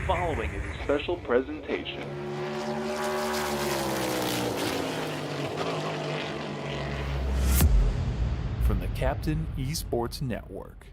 following is a special presentation. From the Captain Esports Network.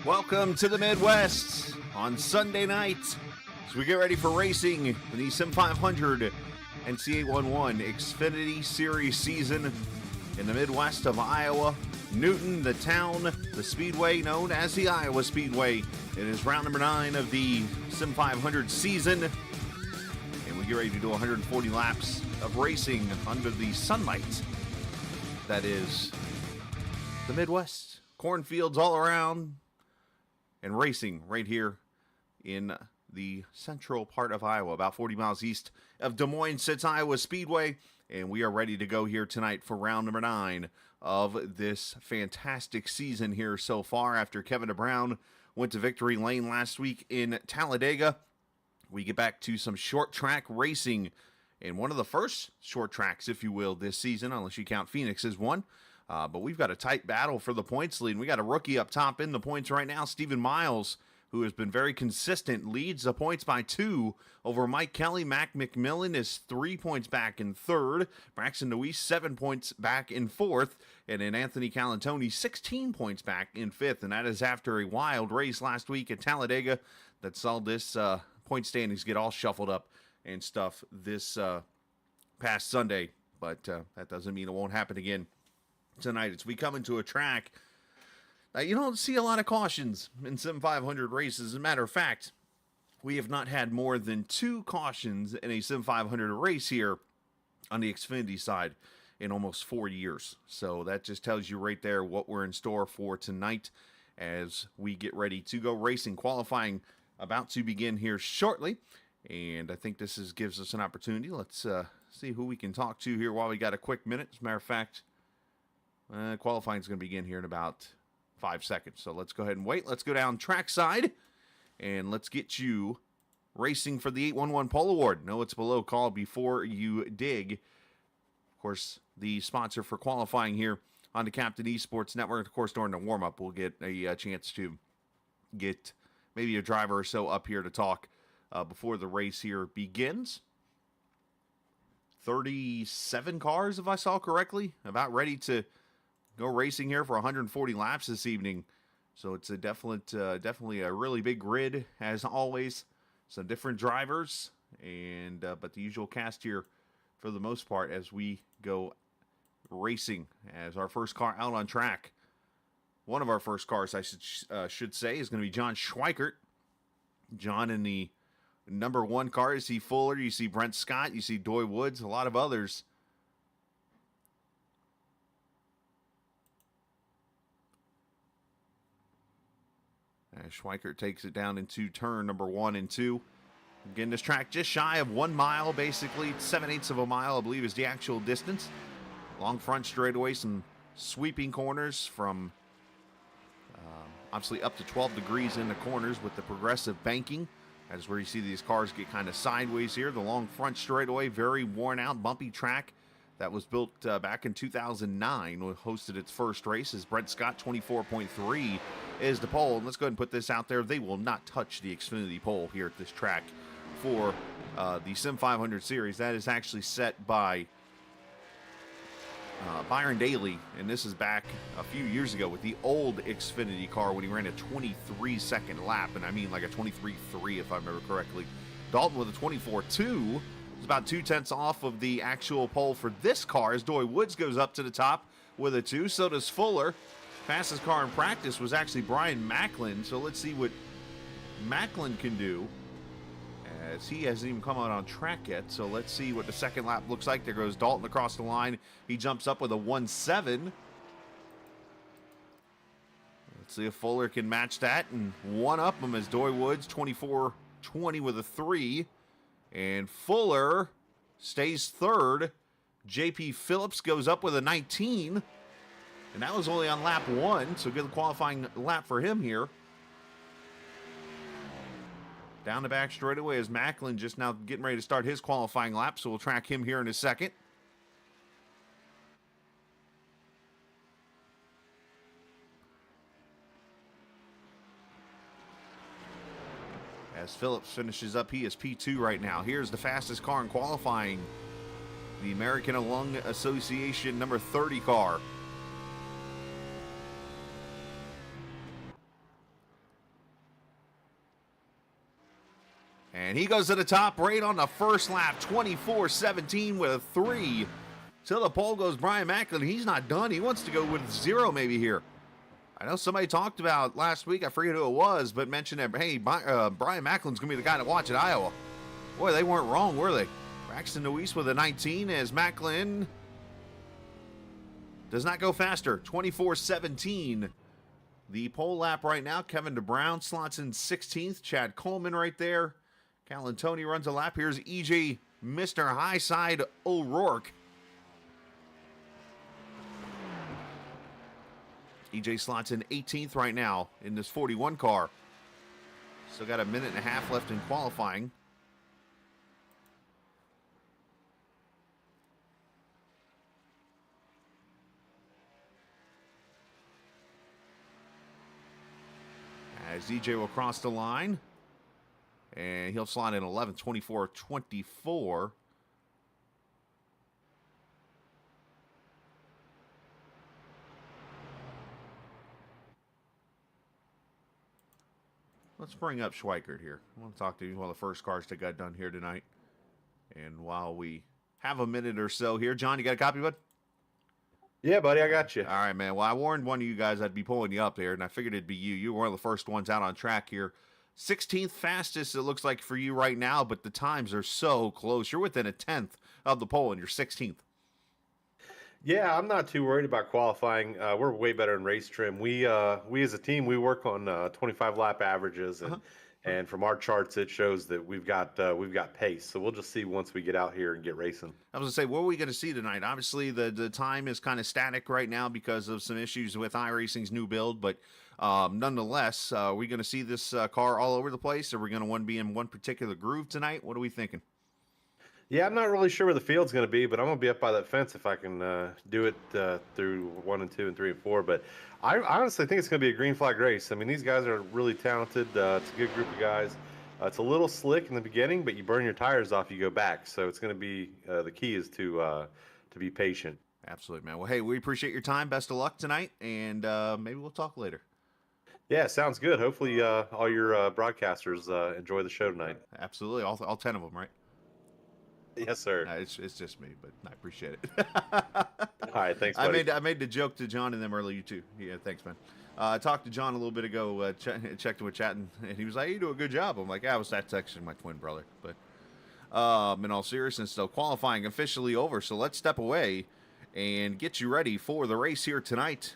Welcome to the Midwest on Sunday night as we get ready for racing in the Sim500 and C811 Xfinity Series season in the Midwest of Iowa. Newton, the town, the speedway known as the Iowa Speedway. It is round number 9 of the Sim500 season, and we get ready to do 140 laps of racing under the sunlight that is the Midwest. Cornfields all around, and racing right here in the central part of Iowa, about 40 miles east of Des Moines sits Iowa Speedway, and we are ready to go here tonight for round number 9 of this fantastic season here so far. After Kevin DeBrown went to victory lane last week in Talladega, we get back to some short track racing, and one of the first short tracks, if you will, this season, unless you count Phoenix as one. But we've got a tight battle for the points lead. We got a rookie up top in the points right now, Stephen Miles, who has been very consistent, leads the points by 2 over Mike Kelly. Mac McMillan is 3 points back in third. Braxton Deweese, 7 points back in fourth. And then Anthony Calantoni, 16 points back in fifth. And that is after a wild race last week at Talladega that saw this point standings get all shuffled up and stuff this past Sunday. But that doesn't mean it won't happen again tonight. As we come into a track, you don't see a lot of cautions in Sim500 races. As a matter of fact, we have not had more than 2 cautions in a Sim500 race here on the Xfinity side in almost 4 years. So that just tells you right there what we're in store for tonight as we get ready to go racing. Qualifying about to begin here shortly, and I think this gives us an opportunity. Let's see who we can talk to here while we got a quick minute. As a matter of fact, qualifying is going to begin here in about 5 seconds. So let's go ahead and wait. Let's go down trackside, and let's get you racing for the 811 Pole Award. No, it's below call before you dig. Of course, the sponsor for qualifying here on the Captain Esports Network. Of course, during the warm-up, we'll get a chance to get maybe a driver or so up here to talk before the race here begins. 37 cars, if I saw correctly, about ready to go racing here for 140 laps this evening. So it's a definitely a really big grid, as always. Some different drivers, and but the usual cast here for the most part as we go racing. As our first car out on track, one of our first cars, I should say, is going to be John Schweikert. John in the number 1 car. You see Fuller, you see Brent Scott, you see Doy Woods, a lot of others. Schweikert takes it down into turn number 1 and 2. Again, this track just shy of 1 mile, basically 7/8 of a mile, I believe, is the actual distance. Long front straightaway, some sweeping corners from obviously up to 12 degrees in the corners with the progressive banking That's where you see these cars get kind of sideways here. The long front straightaway, very worn out, bumpy track that was built back in 2009, hosted its first race as Brent Scott 24.3 is the pole. And let's go ahead and put this out there. They will not touch the Xfinity pole here at this track for the Sim500 Series. That is actually set by Byron Daly, and this is back a few years ago with the old Xfinity car when he ran a 23-second lap, and I mean like a 23.3 if I remember correctly. Dalton with a 24.2 is about 2/10 off of the actual pole for this car as Doy Woods goes up to the top with a 2. So does Fuller. Fastest car in practice was actually Brian Macklin, so let's see what Macklin can do, as he hasn't even come out on track yet. So let's see what the second lap looks like. There goes Dalton across the line. He jumps up with a 1.7. Let's see if Fuller can match that and one up him as Doy Woods 24.20 with a 3. And Fuller stays third. JP Phillips goes up with a 19. And that was only on lap 1, so good qualifying lap for him here. Down the back straightaway is Macklin just now getting ready to start his qualifying lap, so we'll track him here in a second. As Phillips finishes up, he is P2 right now. Here's the fastest car in qualifying, the American Lung Association number 30 car. And he goes to the top right on the first lap, 24.17 with a 3. Till the pole goes Brian Macklin. He's not done. He wants to go with 0 maybe here. I know somebody talked about last week, I forget who it was, but mentioned that, hey, Brian Macklin's going to be the guy to watch at Iowa. Boy, they weren't wrong, were they? Braxton Nuis with a 19 as Macklin does not go faster, 24.17. The pole lap right now, Kevin DeBrown slots in 16th. Chad Coleman right there. Cal and Tony runs a lap. Here's EJ Mr. Highside O'Rourke. EJ slots in 18th right now in this 41 car. Still got a minute and a half left in qualifying. As EJ will cross the line. And he'll slot in 11, 24, 24. Let's bring up Schweikert here. I want to talk to you one of the first cars that got done here tonight. And while we have a minute or so here, John, you got a copy, bud? Yeah, buddy, I got you. All right, man. Well, I warned one of you guys I'd be pulling you up there, and I figured it'd be you. You were one of the first ones out on track here. 16th fastest, it looks like, for you right now, but the times are so close. You're within a 10th of the pole, and you're 16th. Yeah, I'm not too worried about qualifying. We're way better in race trim. We as a team, we work on 25 lap averages, and from our charts, it shows that we've got pace. So we'll just see once we get out here and get racing. I was going to say, what are we going to see tonight? Obviously, the time is kind of static right now because of some issues with iRacing's new build, but nonetheless, are we going to see this car all over the place? Are we going to want to be in one particular groove tonight? What are we thinking? Yeah, I'm not really sure where the field's going to be, but I'm going to be up by that fence if I can do it through 1 and 2 and 3 and 4. But I honestly think it's going to be a green flag race. I mean, these guys are really talented. It's a good group of guys. It's a little slick in the beginning, but you burn your tires off, you go back. So it's going to be the key is to be patient. Absolutely, man. Well, hey, we appreciate your time. Best of luck tonight, and maybe we'll talk later. Yeah, sounds good. Hopefully all your broadcasters enjoy the show tonight. Absolutely. All 10 of them, right? Yes, sir. It's just me, but I appreciate it. All right, thanks, buddy. I made the joke to John and them earlier, too. Yeah, thanks, man. I talked to John a little bit ago, checked with chatting, and he was like, you do a good job. I'm like, I was that texting my twin brother. But in all seriousness, though, qualifying officially over, so let's step away and get you ready for the race here tonight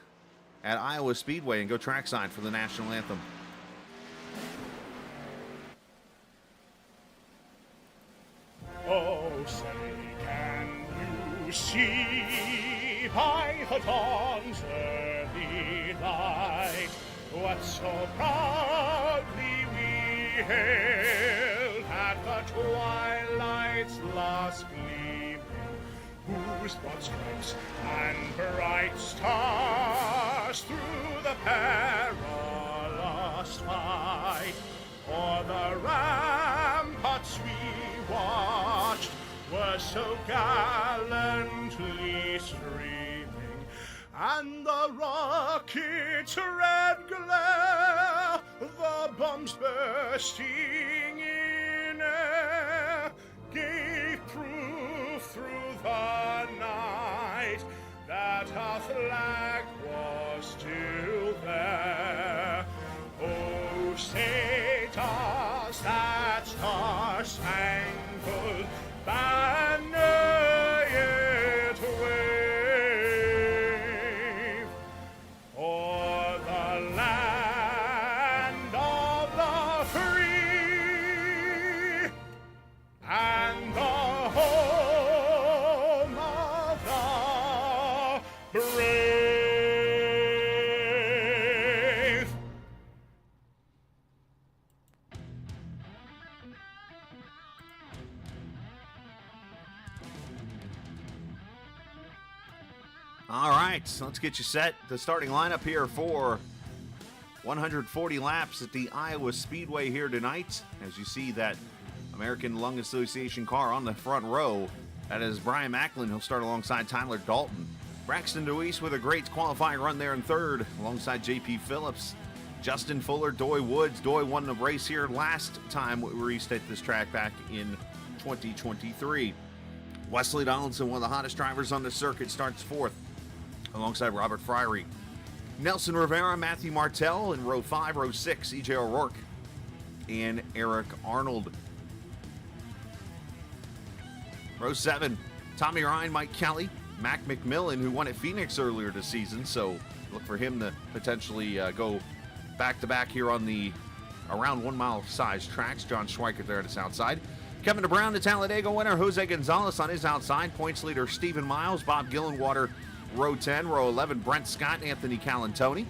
at Iowa Speedway and go trackside for the national anthem. Oh, say, can you see by the dawn's early light what so proudly we hailed twilight's last gleaming, whose broad stripes and bright stars through the perilous fight o'er the ramparts we watched were so gallantly streaming, and the rocket's red glare, the bombs bursting in air, gave proof through the night that our flag was still there. Oh, say does that star-spangled banner yet wave o'er the land of the free and the home of the brave. All right, so let's get you set. The starting lineup here for 140 laps at the Iowa Speedway here tonight. As you see that American Lung Association car on the front row, that is Brian Macklin. He'll start alongside Tyler Dalton. Braxton DeWeese with a great qualifying run there in third, alongside J.P. Phillips. Justin Fuller, Doy Woods. Doy won the race here last time we raced at this track back in 2023. Wesley Donaldson, one of the hottest drivers on the circuit, starts fourth, alongside Robert Friery. Nelson Rivera, Matthew Martell in row 5, row 6, E.J. O'Rourke, and Eric Arnold. Row 7, Tommy Ryan, Mike Kelly, Mac McMillan, who won at Phoenix earlier this season, so look for him to potentially go back-to-back here on the around 1 mile size tracks. John Schweikert there at his outside. Kevin DeBrown, the Talladega winner. Jose Gonzalez on his outside. Points leader Stephen Miles. Bob Gillenwater, row 10. Row 11, Brent Scott, Anthony Calantoni.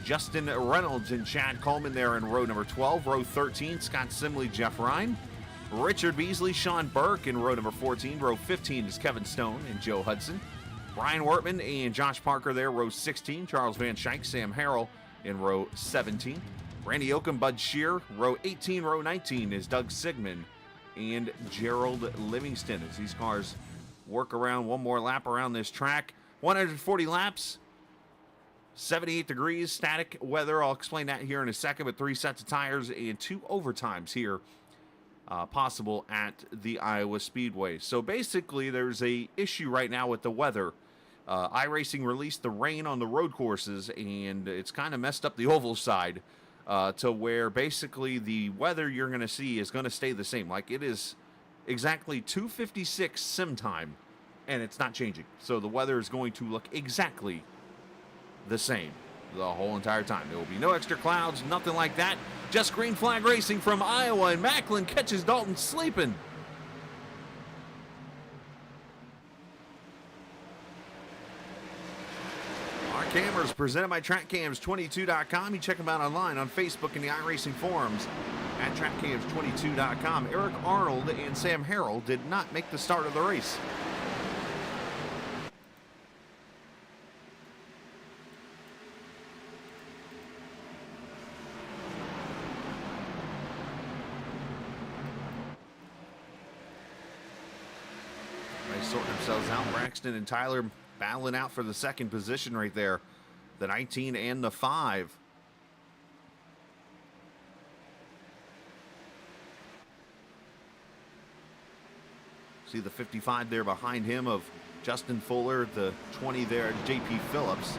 Justin Reynolds and Chad Coleman there in row number 12. Row 13, Scott Simley, Jeff Ryan. Richard Beasley, Sean Burke in row number 14. Row 15 is Kevin Stone and Joe Hudson. Brian Wortman and Josh Parker there, row 16. Charles Van Schaik, Sam Harrell in row 17. Randy Oakham, Bud Shear. Row 18, row 19 is Doug Sigmund and Gerald Livingston as these cars work around one more lap around this track. 140 laps, 78 degrees, static weather. I'll explain that here in a second, but 3 sets of tires and 2 overtimes here possible at the Iowa Speedway. So basically, there's a issue right now with the weather. iRacing released the rain on the road courses, and it's kind of messed up the oval side to where basically the weather you're going to see is going to stay the same. Like, it is exactly 2:56 sim time, and it's not changing. So the weather is going to look exactly the same the whole entire time. There will be no extra clouds, nothing like that. Just green flag racing from Iowa, and Macklin catches Dalton sleeping. Our cameras presented by TrackCams22.com. You check them out online on Facebook and the iRacing forums at TrackCams22.com. Eric Arnold and Sam Harrell did not make the start of the race. Sorting themselves out. Braxton and Tyler battling out for the second position right there. The 19 and the 5. See the 55 there behind him of Justin Fuller. The 20 there, J.P. Phillips.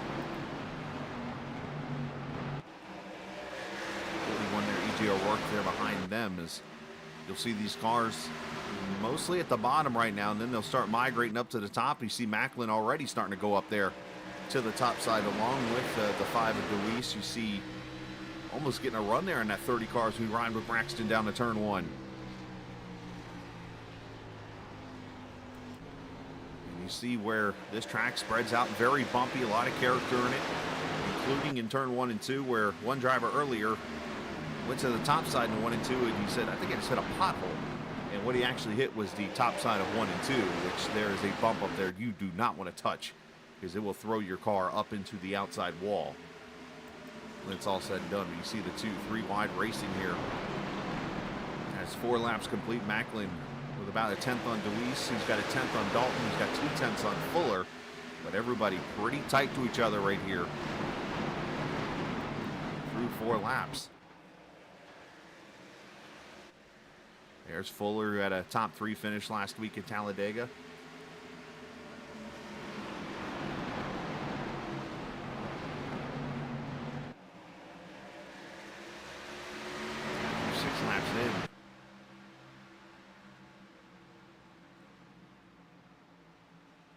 41 there, E.J. O'Rourke there behind them. As you'll see these cars mostly at the bottom right now, and then they'll start migrating up to the top. You see Macklin already starting to go up there to the top side along with the 5 of DeWeese. You see almost getting a run there in that 30 car as we ride with Braxton down to turn 1. And you see where this track spreads out, very bumpy, a lot of character in it, including in turn 1 and 2 where one driver earlier went to the top side in 1 and 2 and he said, I think I just hit a pothole. And what he actually hit was the top side of 1 and 2, which there is a bump up there you do not want to touch because it will throw your car up into the outside wall when it's all said and done. But you see the 2-3 wide racing here. Has 4 laps complete. Macklin with about a 10th on DeWeese. He's got a 10th on Dalton. He's got 2 tenths on Fuller. But everybody pretty tight to each other right here through 4 laps. There's Fuller, who had a top 3 finish last week at Talladega. Laps in.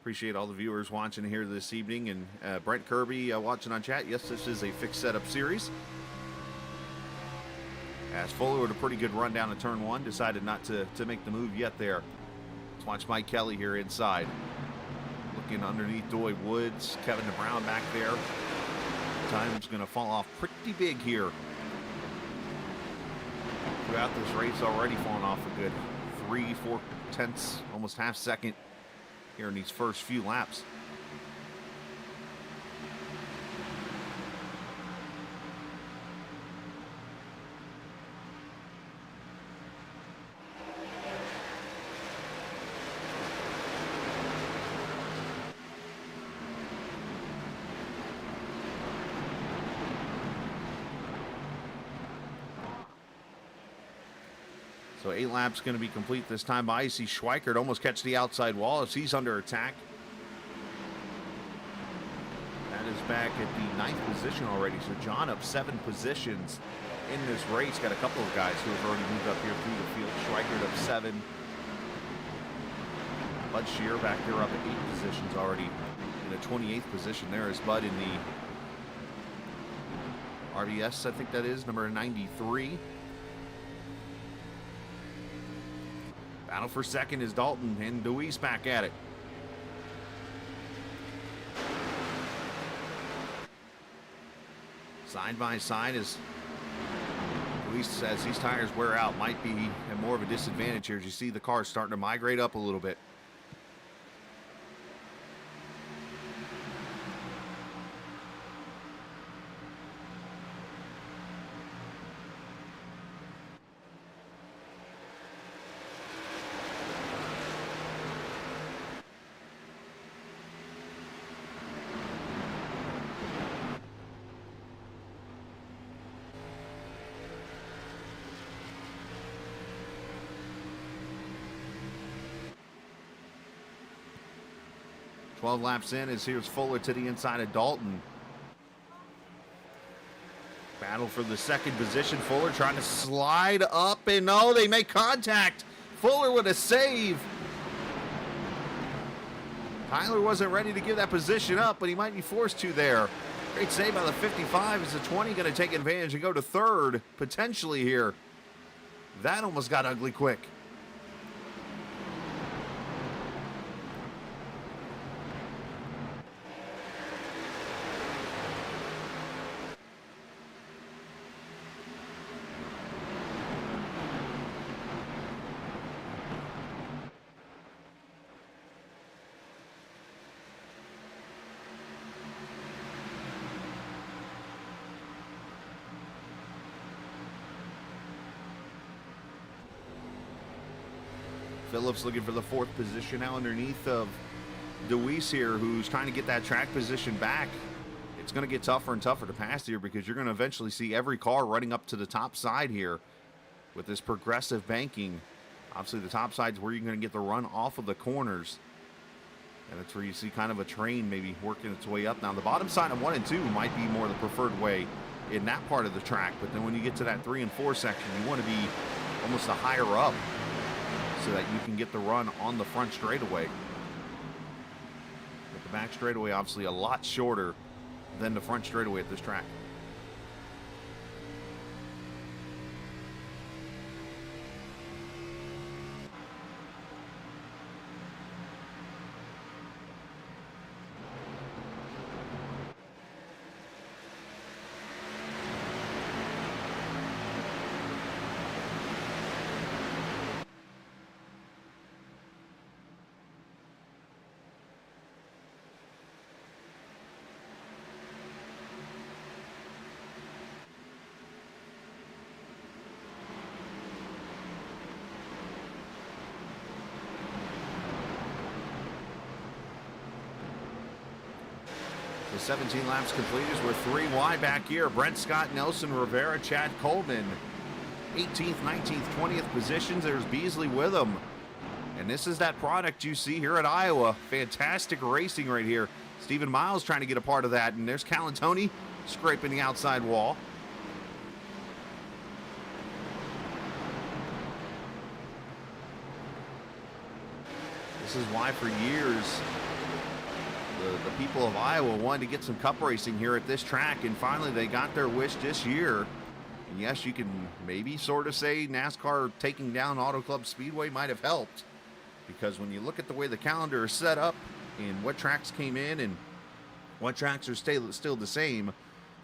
Appreciate all the viewers watching here this evening, and Brent Kirby watching on chat. Yes, this is a fixed setup series. As Fuller with a pretty good run down to turn 1, decided not to make the move yet there. Let's watch Mike Kelly here inside. Looking underneath Doy Woods, Kevin DeBrown back there. Time's going to fall off pretty big here. Throughout this race already falling off a good 3-4 tenths, almost half second here in these first few laps. So 8 laps going to be complete this time by. You see Schweikert almost catch the outside wall as he's under attack. That is back at the 9th position already. So John up 7 positions in this race. Got a couple of guys who have already moved up here through the field. Schweikert up 7. Bud Shear back there up at 8 positions already. In the 28th position there is Bud in the RBS, I think that is, number 93. Battle for second is Dalton, and DeWeese back at it. Side by side as DeWeese, as these tires wear out, might be at more of a disadvantage here as you see the cars starting to migrate up a little bit. Twelve laps in as here's Fuller to the inside of Dalton. Battle for the second position. Fuller trying to slide up, and no, they make contact. Fuller with a save. Tyler wasn't ready to give that position up, but he might be forced to there. Great save by the 55. Is the 20 going to take advantage and go to third potentially here? That almost got ugly quick. Phillips looking for the 4th position now underneath of DeWeese here, who's trying to get that track position back. It's going to get tougher and tougher to pass here because you're going to eventually see every car running up to the top side here with this progressive banking. Obviously, the top side is where you're going to get the run off of the corners. And that's where you see kind of a train maybe working its way up. Now, the bottom side of 1 and 2 might be more the preferred way in that part of the track. But then when you get to that 3 and 4 section, you want to be almost a higher up, so that you can get the run on the front straightaway. But the back straightaway obviously a lot shorter than the front straightaway at this track. The 17 laps completed. We're 3 wide back here. Brent Scott, Nelson Rivera, Chad Coleman. 18th, 19th, 20th positions. There's Beasley with them. And this is that product you see here at Iowa. Fantastic racing right here. Stephen Miles trying to get a part of that. And there's Calantoni scraping the outside wall. This is why for years the people of Iowa wanted to get some cup racing here at this track, and finally they got their wish this year. And yes, you can maybe sort of say NASCAR taking down Auto Club Speedway might have helped, because when you look at the way the calendar is set up and what tracks came in and what tracks are still the same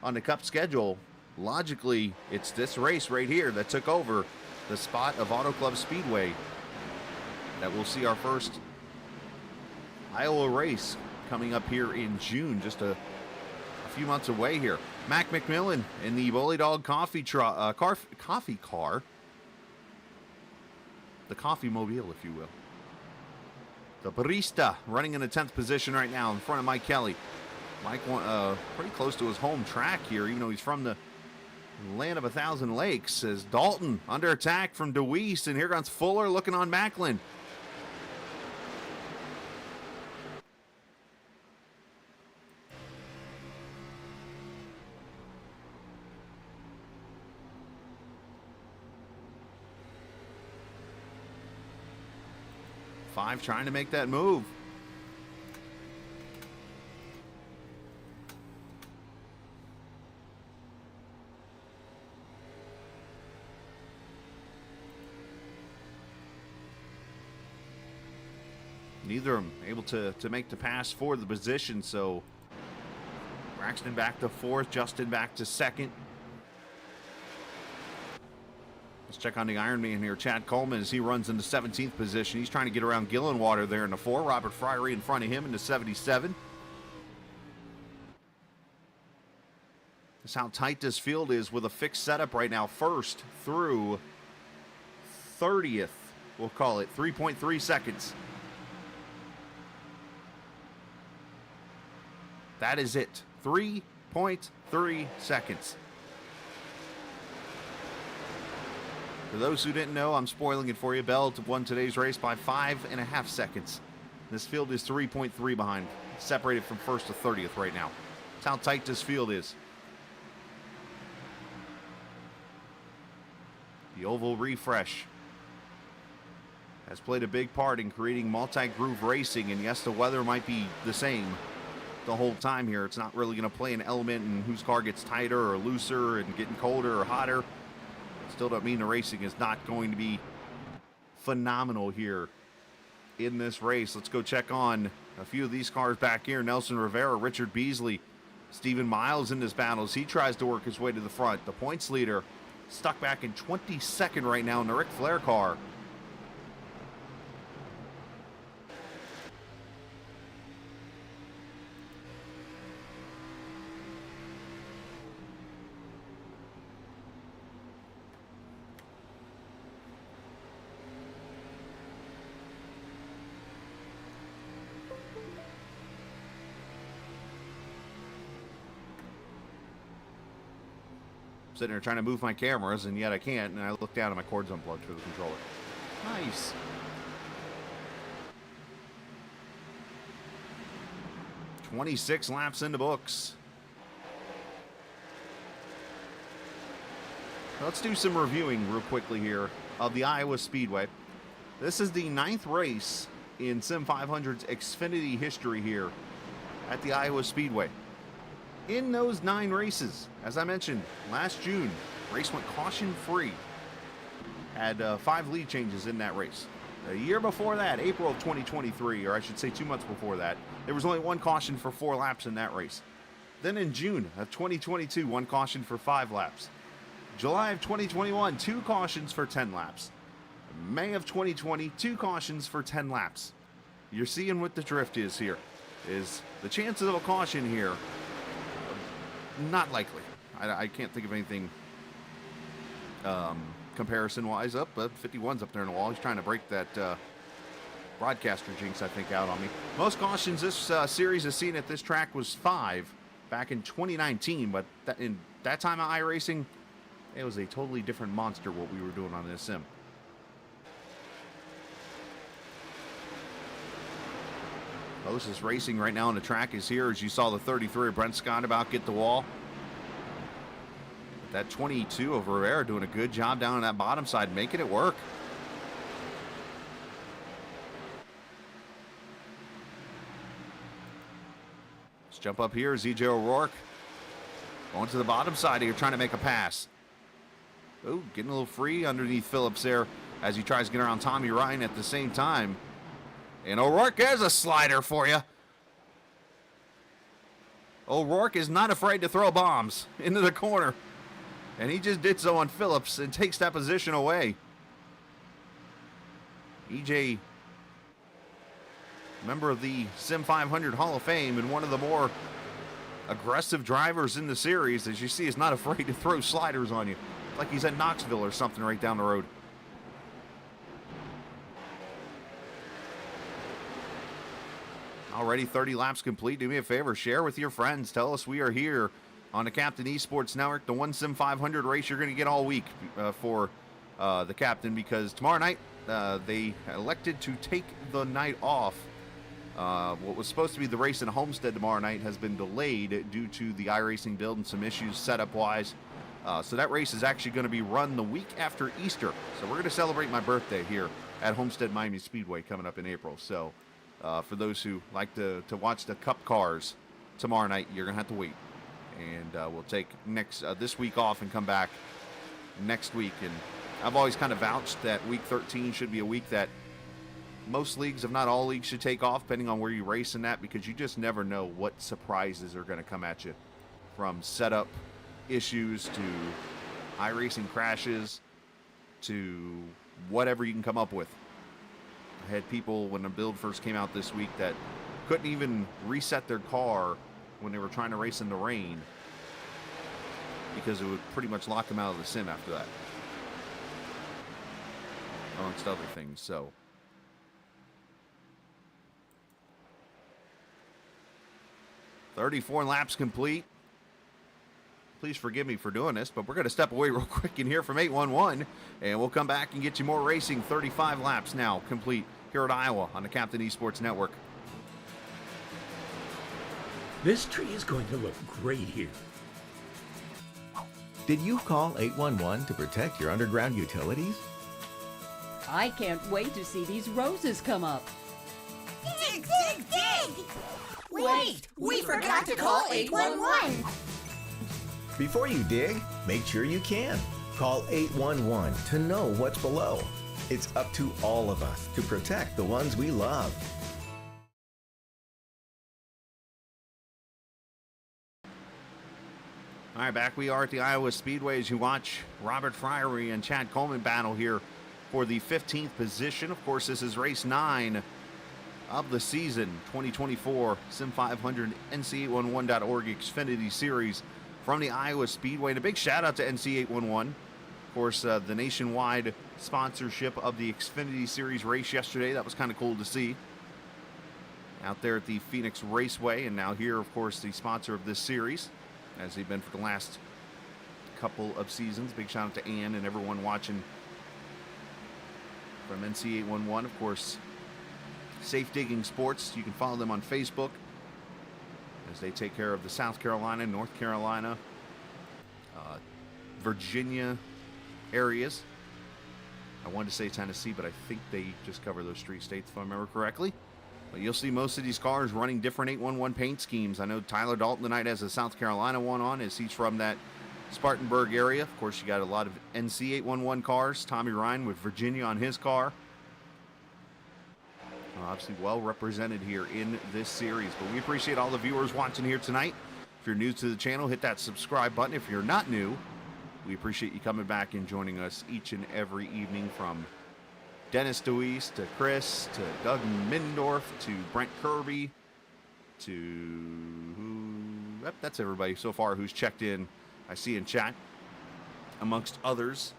on the cup schedule, logically it's this race right here that took over the spot of Auto Club Speedway that we'll see our first Iowa race coming up here in June, just a few months away here. Mac McMillan in the Bully Dog coffee car, the coffee mobile, if you will. The barista running in the 10th position right now in front of Mike Kelly. Mike pretty close to his home track here, even though he's from the land of 1,000 lakes. As Dalton under attack from DeWeese, and here comes Fuller looking on Macklin. Five trying to make that move. Neither of them able to make the pass for the position, so Braxton back to 4th, Justin back to 2nd. Let's check on the Ironman here. Chad Coleman, as he runs in the 17th position. He's trying to get around Gillenwater there in the 4. Robert Fryery in front of him in the 77. That's how tight this field is with a fixed setup right now. 1st through 30th, we'll call it. 3.3 seconds. That is it. 3.3 seconds. For those who didn't know, I'm spoiling it for you. Bell won today's race by 5.5 seconds. This field is 3.3 behind, separated from 1st to 30th right now. That's how tight this field is. The oval refresh has played a big part in creating multi-groove racing, and yes, the weather might be the same the whole time here. It's not really going to play an element in whose car gets tighter or looser and getting colder or hotter. Still don't mean the racing is not going to be phenomenal here in this race. Let's go check on a few of these cars back here. Nelson Rivera, Richard Beasley, Stephen Miles in this battle as he tries to work his way to the front. The points leader stuck back in 22nd right now in the Ric Flair car. Sitting there trying to move my cameras, and yet I can't, and I look down and my cord's unplugged for the controller. Nice. "26 laps in the books." Let's do some reviewing real quickly here of the Iowa Speedway. This is the 9th race in Sim500's Xfinity history here at the Iowa Speedway. In those 9 races, as I mentioned, last June, race went caution-free. Had 5 lead changes in that race. A year before that, April of 2023, or I should say 2 months before that, there was only 1 caution for 4 laps in that race. Then in June of 2022, 1 caution for 5 laps. July of 2021, 2 cautions for 10 laps. May of 2020, 2 cautions for 10 laps. You're seeing what the drift is here. Is the chances of a caution here not likely. I can't think of anything comparison-wise up, but 51's up there in the wall. He's trying to break that broadcaster jinx, I think, out on me. Most cautions this series has seen at this track was 5. back in 2019, but in that time of iRacing, it was a totally different monster what we were doing on this sim. Closest racing right now on the track is here, as you saw the 33 of Brent Scott about get the wall. But that 22 of Rivera doing a good job down on that bottom side, making it work. Let's jump up here. ZJ O'Rourke going to the bottom side here, trying to make a pass. Oh, getting a little free underneath Phillips there as he tries to get around Tommy Ryan at the same time. And O'Rourke has a slider for you. O'Rourke is not afraid to throw bombs into the corner. And he just did so on Phillips and takes that position away. EJ, member of the Sim500 Hall of Fame and one of the more aggressive drivers in the series, as you see, is not afraid to throw sliders on you. Like he's at Knoxville or something right down the road. Already 30 laps complete. Do me a favor, share with your friends. Tell us we are here on the Captain Esports Network, the one Sim500 race you're going to get all week for the Captain, because tomorrow night they elected to take the night off. What was supposed to be the race in Homestead tomorrow night has been delayed due to the iRacing build and some issues setup-wise. So that race is actually going to be run the week after Easter. So we're going to celebrate my birthday here at Homestead Miami Speedway coming up in April. So for those who like to watch the Cup cars tomorrow night, you're going to have to wait. And we'll take this week off and come back next week. And I've always kind of vouched that week 13 should be a week that most leagues, if not all leagues, should take off, depending on where you race in that, because you just never know what surprises are going to come at you, from setup issues to iRacing crashes to whatever you can come up with. I had people, when the build first came out this week, that couldn't even reset their car when they were trying to race in the rain because it would pretty much lock them out of the sim after that, amongst other things. So 34 laps complete. Please forgive me for doing this, but we're going to step away real quick in here from 811, and we'll come back and get you more racing. 35 laps now complete here at Iowa on the Captain Esports Network. This tree is going to look great here. Did you call 811 to protect your underground utilities? I can't wait to see these roses come up. Dig, dig, dig! Wait, we forgot to call 811. Before you dig, make sure you can. Call 811 to know what's below. It's up to all of us to protect the ones we love. All right, back we are at the Iowa Speedway as you watch Robert Fryery and Chad Coleman battle here for the 15th position. Of course, this is race 9 of the season, 2024 Sim500 NC811.org Xfinity Series from the Iowa Speedway. And a big shout out to NC811. Of course, the nationwide sponsorship of the Xfinity Series race yesterday. That was kind of cool to see out there at the Phoenix Raceway. And now here, of course, the sponsor of this series, as they've been for the last couple of seasons. Big shout out to Ann and everyone watching from NC811. Of course, Safe Digging Sports. You can follow them on Facebook as they take care of the South Carolina, North Carolina, Virginia areas. I wanted to say Tennessee, but I think they just cover those 3 states if I remember correctly. But you'll see most of these cars running different 811 paint schemes. I know Tyler Dalton tonight has a South Carolina one on, as he's from that Spartanburg area. Of course, you got a lot of NC811 cars. Tommy Ryan with Virginia on his car. Obviously well represented here in this series. But we appreciate all the viewers watching here tonight. If you're new to the channel, hit that subscribe button. If you're not new, we appreciate you coming back and joining us each and every evening, from Dennis DeWeese to Chris to Doug Mindorf to Brent Kirby to yep, that's everybody so far who's checked in, I see in chat, amongst others,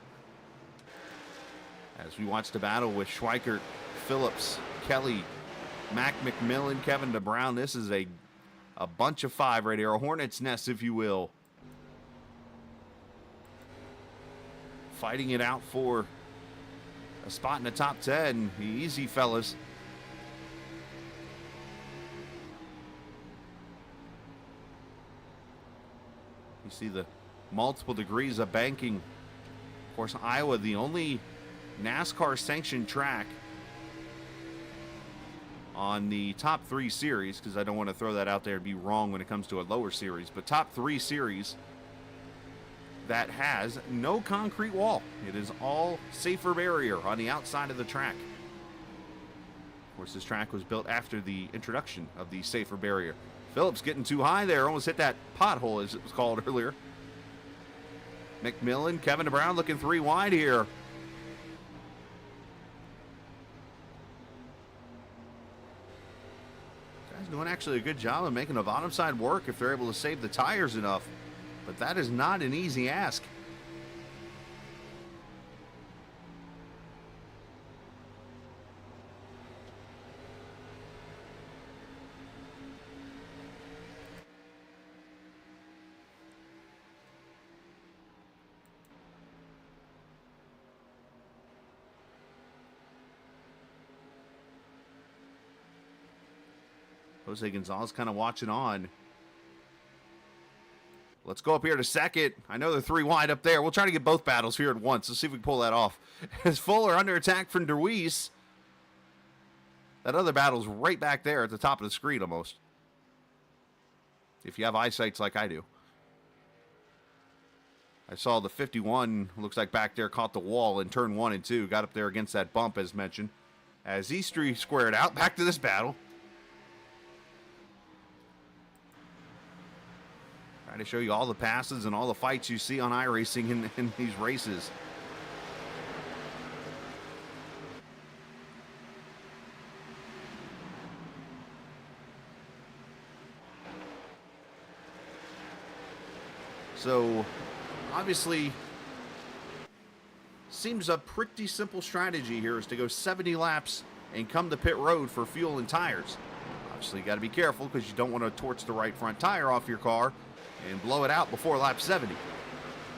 as we watch the battle with Schweikert, Phillips, Kelly, Mac McMillan, Kevin DeBrown. This is a A bunch of 5 right here, a hornet's nest, if you will. Fighting it out for a spot in the top 10. Easy, fellas. You see the multiple degrees of banking. Of course, Iowa, the only NASCAR sanctioned track on the top 3 series, because I don't want to throw that out there and be wrong when it comes to a lower series, but top 3 series that has no concrete wall. It is all safer barrier on the outside of the track. Of course, this track was built after the introduction of the safer barrier. Phillips getting too high there, almost hit that pothole as it was called earlier. McMillan, Kevin Brown looking 3 wide here. Guys doing actually a good job of making the bottom side work if they're able to save the tires enough. But that is not an easy ask. Jose Gonzalez kind of watching on. Let's go up here to second. I know they're 3 wide up there. We'll try to get both battles here at once. Let's see if we can pull that off. As Fuller under attack from DeWeese. That other battle's right back there at the top of the screen almost. If you have eyesights like I do. I saw the 51, looks like back there, caught the wall in turn 1 and 2. Got up there against that bump as mentioned. As these 3 squared out, back to this battle. Trying to show you all the passes and all the fights you see on iRacing in these races. So, obviously, seems a pretty simple strategy here is to go 70 laps and come to pit road for fuel and tires. Obviously, you got to be careful because you don't want to torch the right front tire off your car and blow it out before lap 70.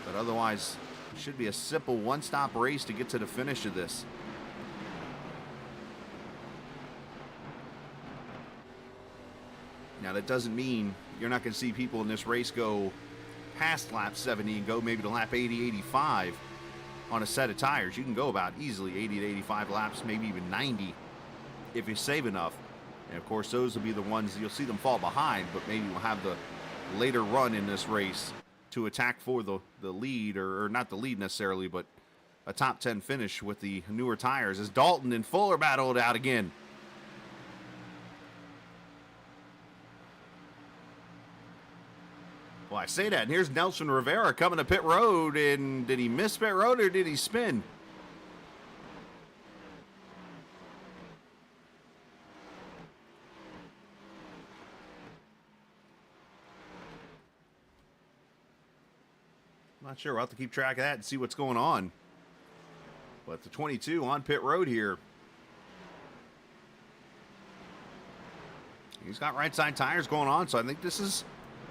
But otherwise, it should be a simple one-stop race to get to the finish of this. Now, that doesn't mean you're not going to see people in this race go past lap 70 and go maybe to lap 80, 85 on a set of tires. You can go about easily 80 to 85 laps, maybe even 90 if you save enough. And, of course, those will be the ones you'll see them fall behind, but maybe we'll have the later run in this race to attack for the lead, or not the lead necessarily, but a top 10 finish with the newer tires as Dalton and Fuller battle it out again. Well, I say that, and here's Nelson Rivera coming to pit road, and did he miss pit road or did he spin? Not sure. We'll have to keep track of that and see what's going on. But the 22 on pit road here. He's got right side tires going on, so I think this is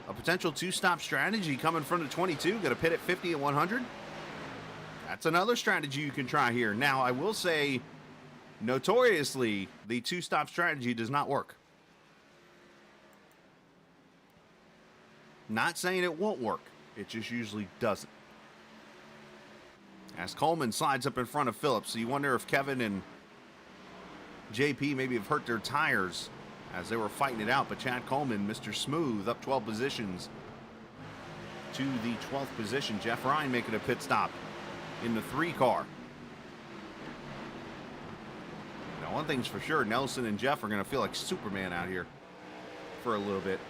a potential 2-stop strategy coming from the 22. Going to pit at 50 and 100. That's another strategy you can try here. Now, I will say, notoriously, the 2-stop strategy does not work. Not saying it won't work. It just usually doesn't. As Coleman slides up in front of Phillips, so you wonder if Kevin and JP maybe have hurt their tires as they were fighting it out. But Chad Coleman, Mr. Smooth, up 12 positions to the 12th position. Jeff Ryan making a pit stop in the 3 car. Now, one thing's for sure, Nelson and Jeff are going to feel like Superman out here for a little bit.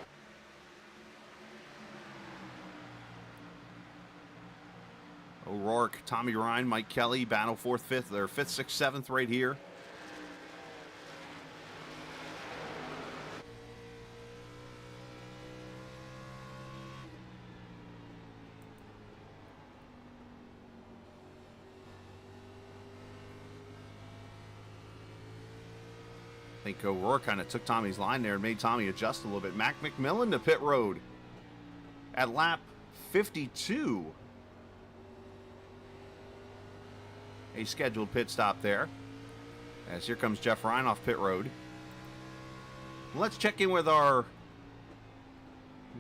O'Rourke, Tommy Ryan, Mike Kelly battle 4th, 5th, or 5th, 6th, 7th right here. think O'Rourke kind of took Tommy's line there and made Tommy adjust a little bit. Mac McMillan to pit road at lap 52. A scheduled pit stop there. As here comes Jeff Ryan off pit road. Let's check in with our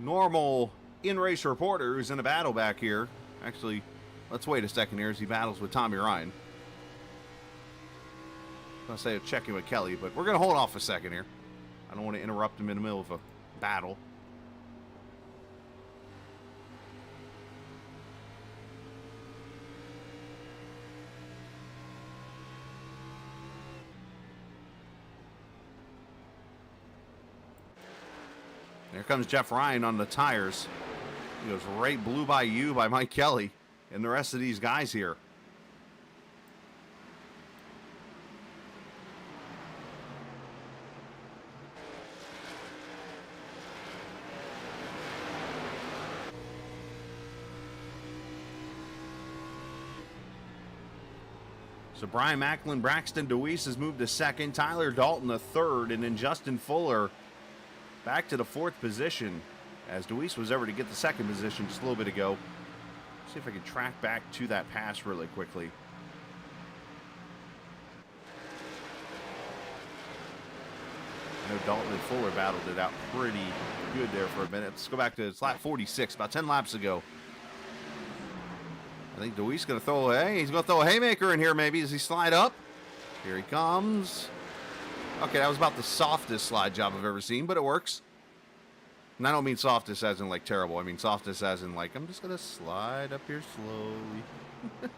normal in-race reporter who's in a battle back here. Actually, let's wait a second here as he battles with Tommy Ryan. I was going to say check in with Kelly, but we're going to hold off a second here. I don't want to interrupt him in the middle of a battle. There comes Jeff Ryan on the tires. He goes right blue by you by Mike Kelly and the rest of these guys here. So Brian Macklin, Braxton DeWeese has moved to second, Tyler Dalton to third, and then Justin Fuller back to the fourth position as DeWeese was ever to get the second position just a little bit ago. Let's see if I can track back to that pass really quickly. I know Dalton and Fuller battled it out pretty good there for a minute. Let's go back to lap 46, about 10 laps ago. I think DeWeese going to throw he's going to throw a haymaker in here maybe as he slide up. Here he comes. Okay, that was about the softest slide job I've ever seen, but it works. And I don't mean softest as in like terrible. I mean softest as in like I'm just going to slide up here slowly.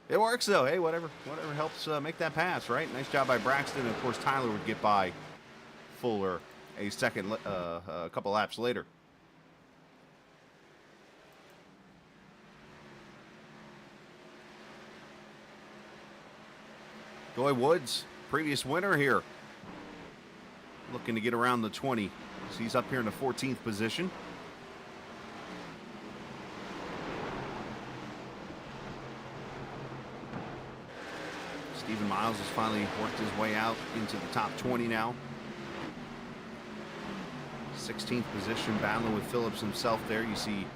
It works though. Hey, whatever helps make that pass, right? Nice job by Braxton. And of course, Tyler would get by Fuller a second, a couple laps later. Goy Woods, previous winner here. Looking to get around the 20. So he's up here in the 14th position. Stephen Miles has finally worked his way out into the top 20 now. 16th position, battling with Phillips himself there. You see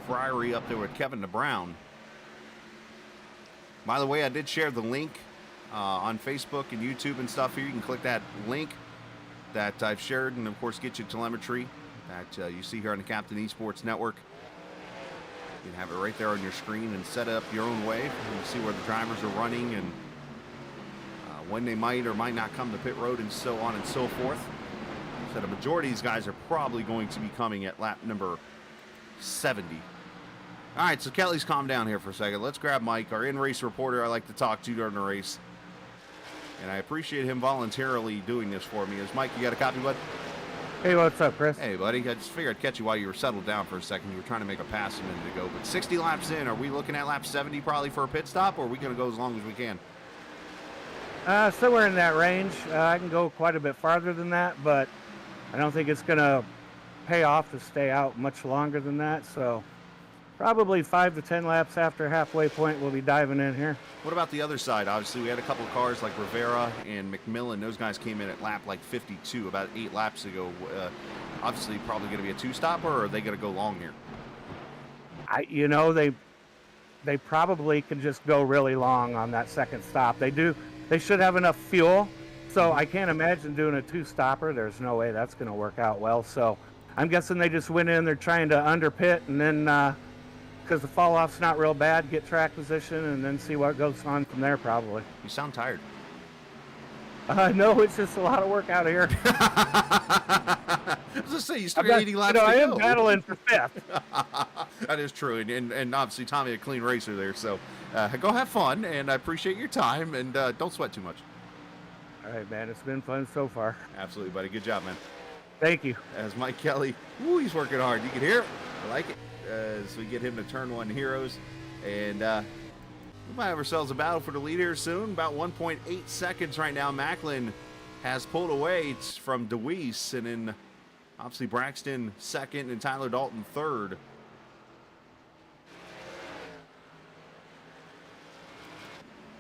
Friary up there with Kevin DeBrown. By the way, I did share the link on Facebook and YouTube and stuff here. You can click that link that I've shared and, of course, get you telemetry that you see here on the Captain Esports Network. You can have it right there on your screen and set up your own way. You can see where the drivers are running and when they might or might not come to pit road and so on and so forth. So the majority of these guys are probably going to be coming at lap number 70. All right, so Kelly's calmed down here for a second. Let's grab Mike, our in-race reporter I like to talk to during the race. And I appreciate him voluntarily doing this for me. Mike, you got a copy, bud? Hey, what's up, Chris? Hey, buddy. I just figured I'd catch you while you were settled down for a second. You were trying to make a pass a minute ago. But 60 laps in, are we looking at lap 70 probably for a pit stop, or are we going to go as long as we can? Somewhere in that range. I can go quite a bit farther than that, but I don't think it's going to pay off to stay out much longer than that. So probably 5 to 10 laps after halfway point, we'll be diving in here. What about the other side? Obviously, we had a couple of cars like Rivera and McMillan. Those guys came in at lap like 52, about 8 laps ago. Obviously, probably going to be a two-stopper, or are they going to go long here? They probably could just go really long on that second stop. They should have enough fuel, so I can't imagine doing a two-stopper. There's no way that's going to work out well. So I'm guessing they just went in, they're trying to underpit, and then because the fall-off's not real bad, get track position, and then see what goes on from there probably. You sound tired. No, it's just a lot of work out here. I was going to say, you still got 80 laps to go. I am battling for fifth. That is true, and obviously Tommy a clean racer there, so go have fun, and I appreciate your time, and don't sweat too much. All right, man, it's been fun so far. Absolutely, buddy. Good job, man. Thank you. As Mike Kelly, he's working hard. You can hear it. I like it. As we get him to turn one heroes, and we might have ourselves a battle for the lead here soon. About 1.8 seconds right now. Macklin has pulled away from DeWeese, and then obviously Braxton second and Tyler Dalton third.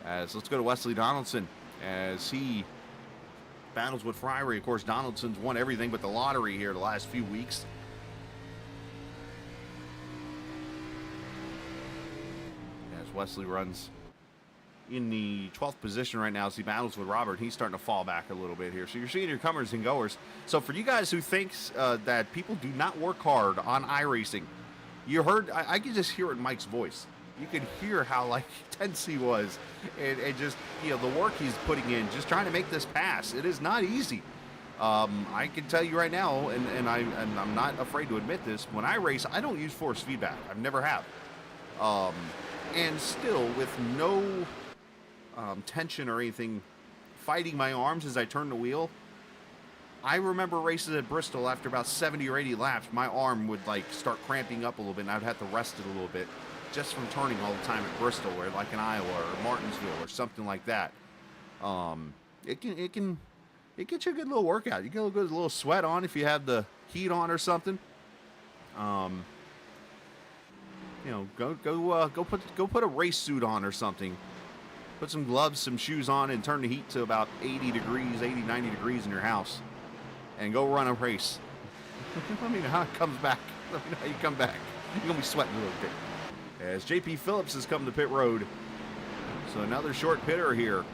Let's go to Wesley Donaldson as he battles with Friary. Of course, Donaldson's won everything but the lottery here the last few weeks. As Wesley runs in the 12th position right now as he battles with Robert. He's starting to fall back a little bit here. So you're seeing your comers and goers. So for you guys who thinks that people do not work hard on iRacing, you heard, I could just hear it in Mike's voice. You could hear how like tense he was, and just, you know, the work he's putting in, just trying to make this pass. It is not easy. I can tell you right now, and I'm not afraid to admit this, when I race, I don't use force feedback. I've never have. And still, with no tension or anything fighting my arms as I turn the wheel, I remember races at Bristol after about 70 or 80 laps, my arm would like start cramping up a little bit, and I'd have to rest it a little bit just from turning all the time at Bristol or like in Iowa or Martinsville or something like that. It gets you a good little workout. You get a good little sweat on if you have the heat on or something. You know, go put a race suit on or something. Put some gloves, some shoes on, and turn the heat to about 80 degrees, 80, 90 degrees in your house. And go run a race. Let me know how it comes back. Let me know how you come back. You're going to be sweating a little bit. As JP Phillips has come to pit road. So another short pitter here.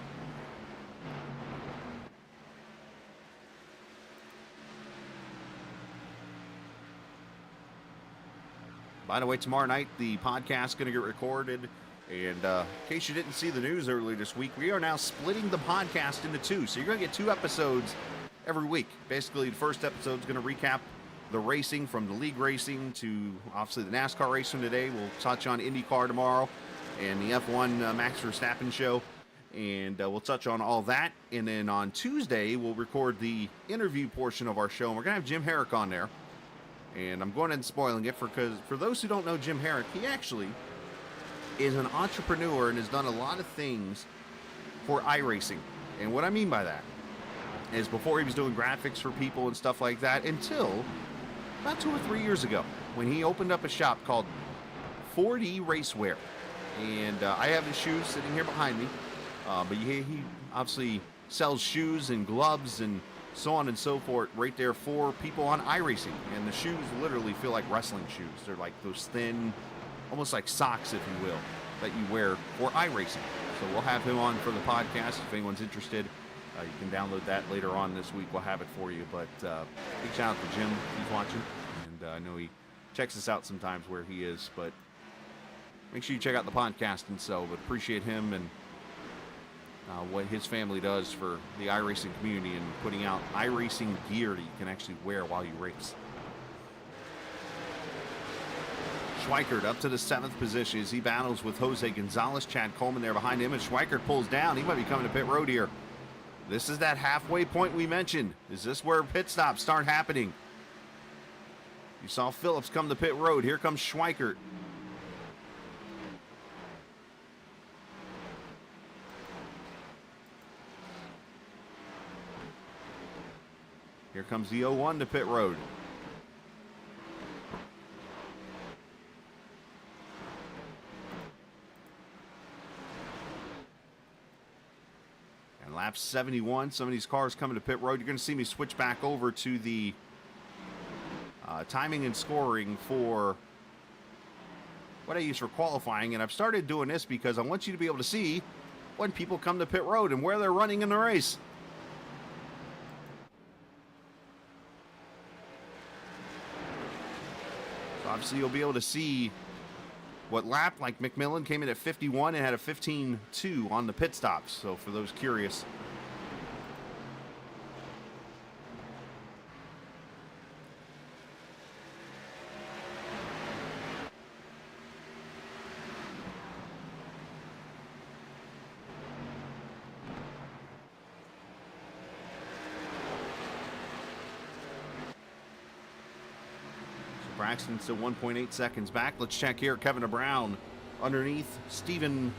By the way, tomorrow night, the podcast is going to get recorded. And in case you didn't see the news earlier this week, we are now splitting the podcast into two. So you're going to get 2 episodes every week. Basically, the first episode is going to recap the racing from the league racing to, obviously, the NASCAR racing today. We'll touch on IndyCar tomorrow and the F1 Max Verstappen show. And we'll touch on all that. And then on Tuesday, we'll record the interview portion of our show. And we're going to have Jim Herrick on there. And I'm going ahead and spoiling it because for those who don't know Jim Herrick, he actually is an entrepreneur and has done a lot of things for iRacing. And what I mean by that is before he was doing graphics for people and stuff like that until about 2 or 3 years ago when he opened up a shop called 4D Racewear. And I have his shoes sitting here behind me. But he obviously sells shoes and gloves and so on and so forth right there for people on iRacing. And the shoes literally feel like wrestling shoes. They're like those thin, almost like socks, if you will, that you wear for iRacing. So we'll have him on for the podcast if anyone's interested. You can download that later on this week. We'll have it for you. But big shout out to Jim if he's watching. And I know he checks us out sometimes where he is. But make sure you check out the podcast and so. But appreciate him and what his family does for the iRacing community and putting out iRacing gear that you can actually wear while you race. Schweikert up to the 7th position as he battles with Jose Gonzalez. Chad Coleman there behind him, and Schweikert pulls down. He might be coming to pit road here. This is that halfway point we mentioned. Is this where pit stops start happening? You saw Phillips come to pit road. Here comes Schweikert. Here comes the 01 to pit road. And lap 71, some of these cars coming to pit road. You're going to see me switch back over to the timing and scoring for what I use for qualifying. And I've started doing this because I want you to be able to see when people come to pit road and where they're running in the race. Obviously, you'll be able to see what lap, like McMillan came in at 51 and had a 15.2 on the pit stops. So for those curious. Braxton's still 1.8 seconds back. Let's check here. Kevin Brown underneath Stephen.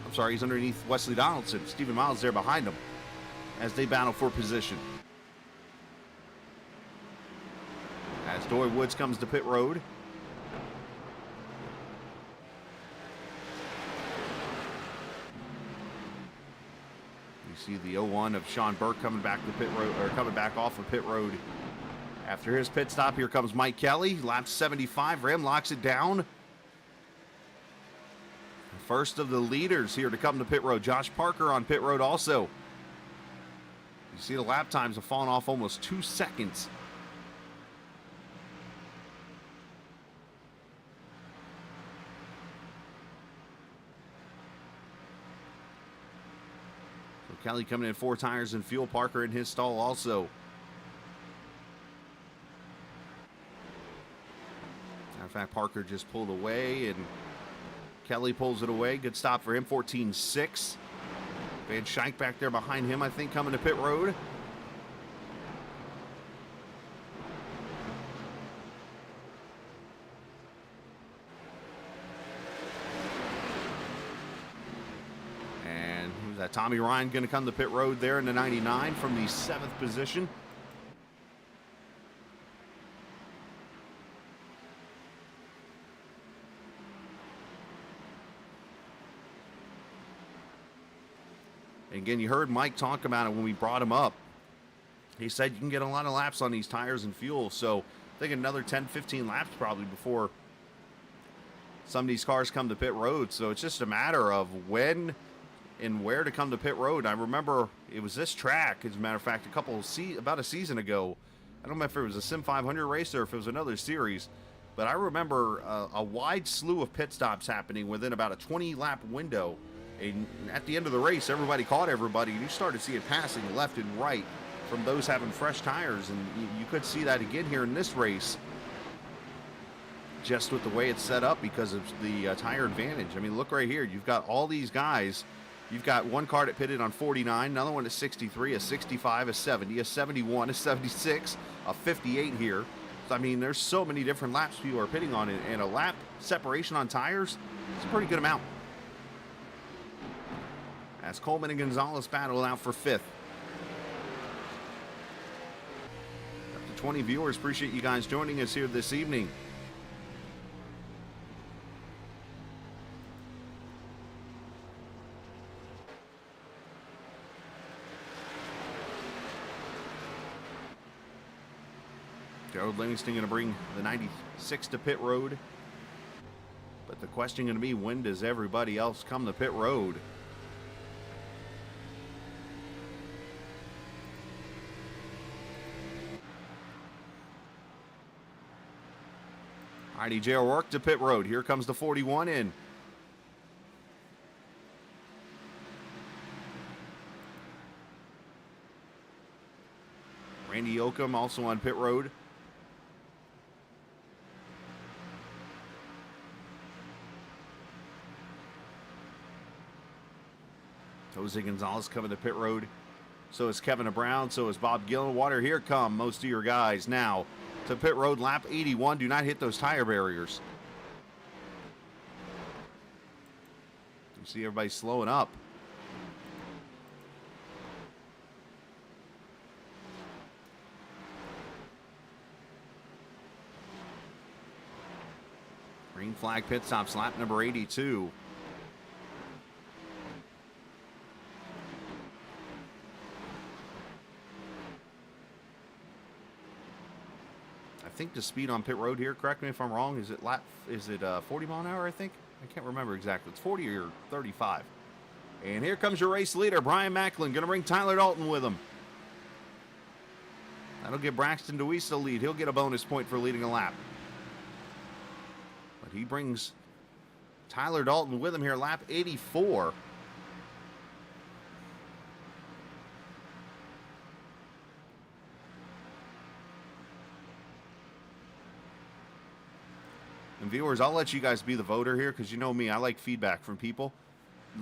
I'm sorry, he's underneath Wesley Donaldson. Stephen Miles there behind him as they battle for position. As Dory Woods comes to pit road. You see the 01 of Sean Burke coming back to pit road, or coming back off of pit road after his pit stop. Here comes Mike Kelly, lap 75. Ram locks it down. First of the leaders here to come to pit road. Josh Parker on pit road also. You see the lap times have fallen off almost 2 seconds. So Kelly coming in 4 tires and fuel. Parker in his stall also. Matter of fact, Parker just pulled away and Kelly pulls it away. Good stop for him. 14.6. Van Schaik back there behind him, I think, coming to pit road. And who's that? Tommy Ryan going to come to pit road there in the 99 from the 7th position. Again, you heard Mike talk about it when we brought him up. He said you can get a lot of laps on these tires and fuel. So I think another 10, 15 laps probably before some of these cars come to pit road. So it's just a matter of when and where to come to pit road. I remember it was this track, as a matter of fact, about a season ago. I don't know if it was a Sim500 race or if it was another series. But I remember a wide slew of pit stops happening within about a 20-lap window. And at the end of the race, everybody caught everybody, and you started seeing passing left and right from those having fresh tires. And you could see that again here in this race, just with the way it's set up because of the tire advantage. I mean, look right here. You've got all these guys. You've got one car that pitted on 49, another one at 63, a 65, a 70, a 71, a 76, a 58 here. So, I mean, there's so many different laps people are pitting on, and a lap separation on tires, it's a pretty good amount. As Coleman and Gonzalez battle out for 5th. Up to 20 viewers. Appreciate you guys joining us here this evening. Gerald Livingston going to bring the 96 to pit road. But the question going to be, when does everybody else come to pit road? Alrighty, J. O'Rourke to pit road. Here comes the 41 in. Randy Oakham also on pit road. Jose Gonzalez coming to pit road. So is Kevin Brown. So is Bob Gillenwater. Here come most of your guys now to pit road, lap 81. Do not hit those tire barriers. You see everybody slowing up. Green flag pit stops, lap number 82. I think the speed on pit road here, correct me if I'm wrong, is it 40 mile an hour, I think? I can't remember exactly. It's 40 or 35. And here comes your race leader, Brian Macklin, going to bring Tyler Dalton with him. That'll give Braxton DeWeese the lead. He'll get a bonus point for leading a lap. But he brings Tyler Dalton with him here, lap 84. And viewers, I'll let you guys be the voter here because you know me, I like feedback from people.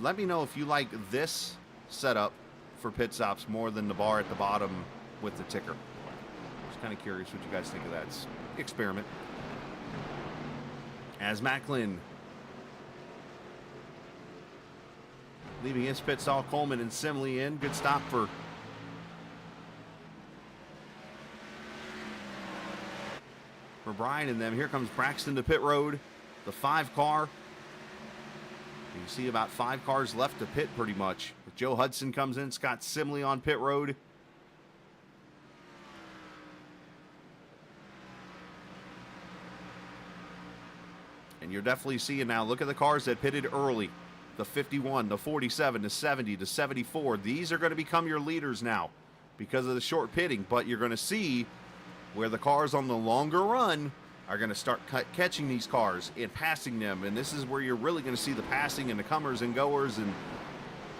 Let me know if you like this setup for pit stops more than the bar at the bottom with the ticker. Just kind of curious what you guys think of that. It's an experiment. As Macklin leaving his pit stall, Coleman and Simley in. Good stop for Brian and them. Here comes Braxton to pit road, the 5 car. You see about 5 cars left to pit pretty much. Joe Hudson comes in. Scott Simley on pit road. And you're definitely seeing now, look at the cars that pitted early. The 51, the 47, the 70, the 74. These are going to become your leaders now because of the short pitting. But you're going to see where the cars on the longer run are going to start catching these cars and passing them. And this is where you're really going to see the passing and the comers and goers and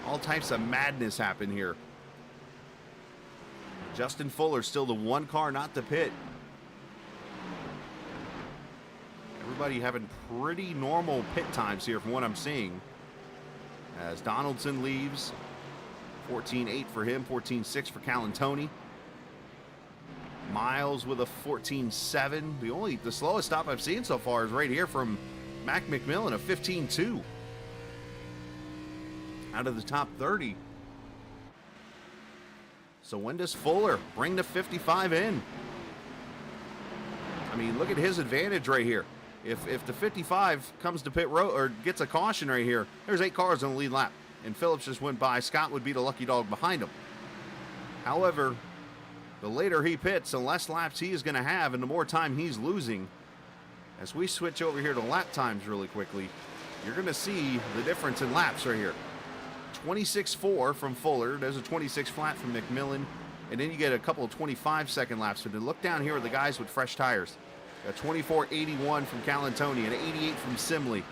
all types of madness happen here. Justin Fuller still the one car not to pit. Everybody having pretty normal pit times here from what I'm seeing. As Donaldson leaves, 14.8 for him, 14.6 for Calantoni. Miles with a 14.7. The slowest stop I've seen so far is right here from Mac McMillan, a 15.2. Out of the top 30. So when does Fuller bring the 55 in? I mean, look at his advantage right here. If the 55 comes to pit road or gets a caution right here, there's 8 cars on the lead lap. And Phillips just went by. Scott would be the lucky dog behind him. However, the later he pits, the less laps he is going to have and the more time he's losing. As we switch over here to lap times really quickly, you're going to see the difference in laps right here. 26.4 from Fuller. There's a 26 flat from McMillan. And then you get a couple of 25-second laps. But then look down here at the guys with fresh tires. A 24.81 from Calantoni, an 88 from Simley,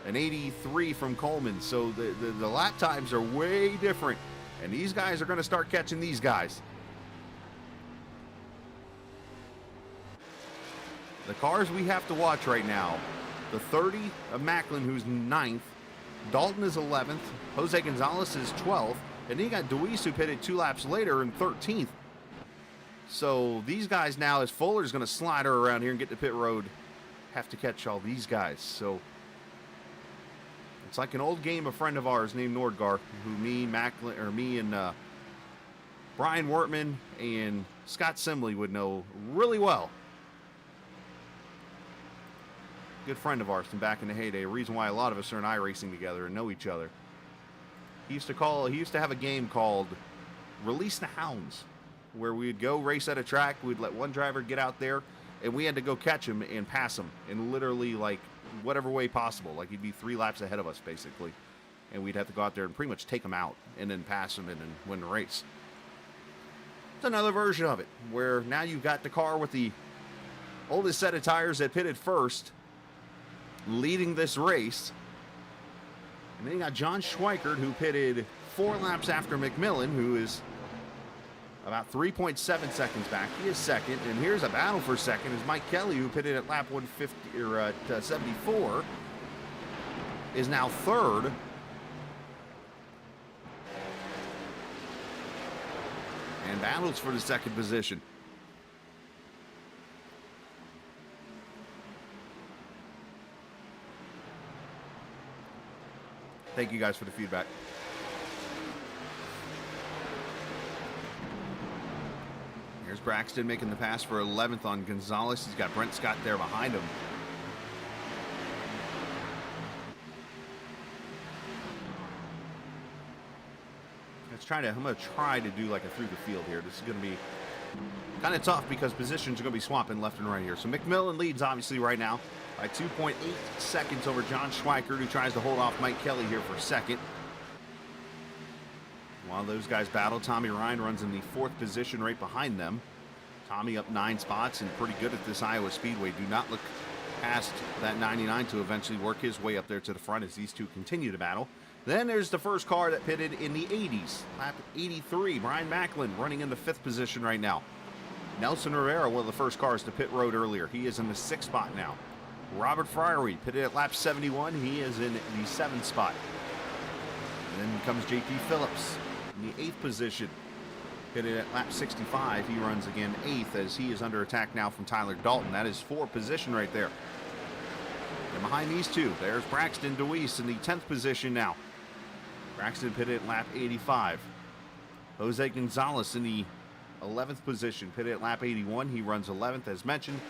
an 83 from Coleman. So the lap times are way different. And these guys are going to start catching these guys. The cars we have to watch right now, the 30 of Macklin, who's 9th. Dalton is 11th. Jose Gonzalez is 12th. And then you got Deweese, who pitted 2 laps later, in 13th. So these guys now, as Fuller's going to slide her around here and get to pit road, have to catch all these guys. So it's like an old game. A friend of ours named Nordgar, who me and Brian Wortman and Scott Simley would know really well. Good friend of ours from back in the heyday. A reason why a lot of us are in iRacing together and know each other. He used to have a game called Release the Hounds, where we'd go race at a track, we'd let one driver get out there, and we had to go catch him and pass him in literally like whatever way possible. Like he'd be 3 laps ahead of us basically, and we'd have to go out there and pretty much take him out and then pass him and then win the race. It's another version of it, where now you've got the car with the oldest set of tires that pitted first leading this race. And then you got John Schweikert, who pitted 4 laps after McMillan, who is about 3.7 seconds back. He is second, and here's a battle for second is Mike Kelly, who pitted at lap 150 or at 74, is now third. And battles for the second position. Thank you guys for the feedback. Here's Braxton making the pass for 11th on Gonzalez. He's got Brent Scott there behind him. I'm going to try to do like a through the field here. This is going to be kind of tough because positions are going to be swapping left and right here. So McMillan leads obviously right now by 2.8 seconds over John Schweikert, who tries to hold off Mike Kelly here for second. While those guys battle, Tommy Ryan runs in the 4th position right behind them. Tommy up 9 spots and pretty good at this Iowa Speedway. Do not look past that 99 to eventually work his way up there to the front as these two continue to battle. Then there's the first car that pitted in the 80s, lap 83. Brian Macklin running in the 5th position right now. Nelson Rivera, one of the first cars to pit road earlier. He is in the 6th spot now. Robert Fryery pitted at lap 71. He is in the 7th spot. And then comes JP Phillips in the 8th position. Pitted at lap 65. He runs again 8th as he is under attack now from Tyler Dalton. That is 4th position right there. And behind these two, there's Braxton Deweese in the 10th position now. Braxton pitted at lap 85. Jose Gonzalez in the 11th position, pitted at lap 81. He runs 11th as mentioned.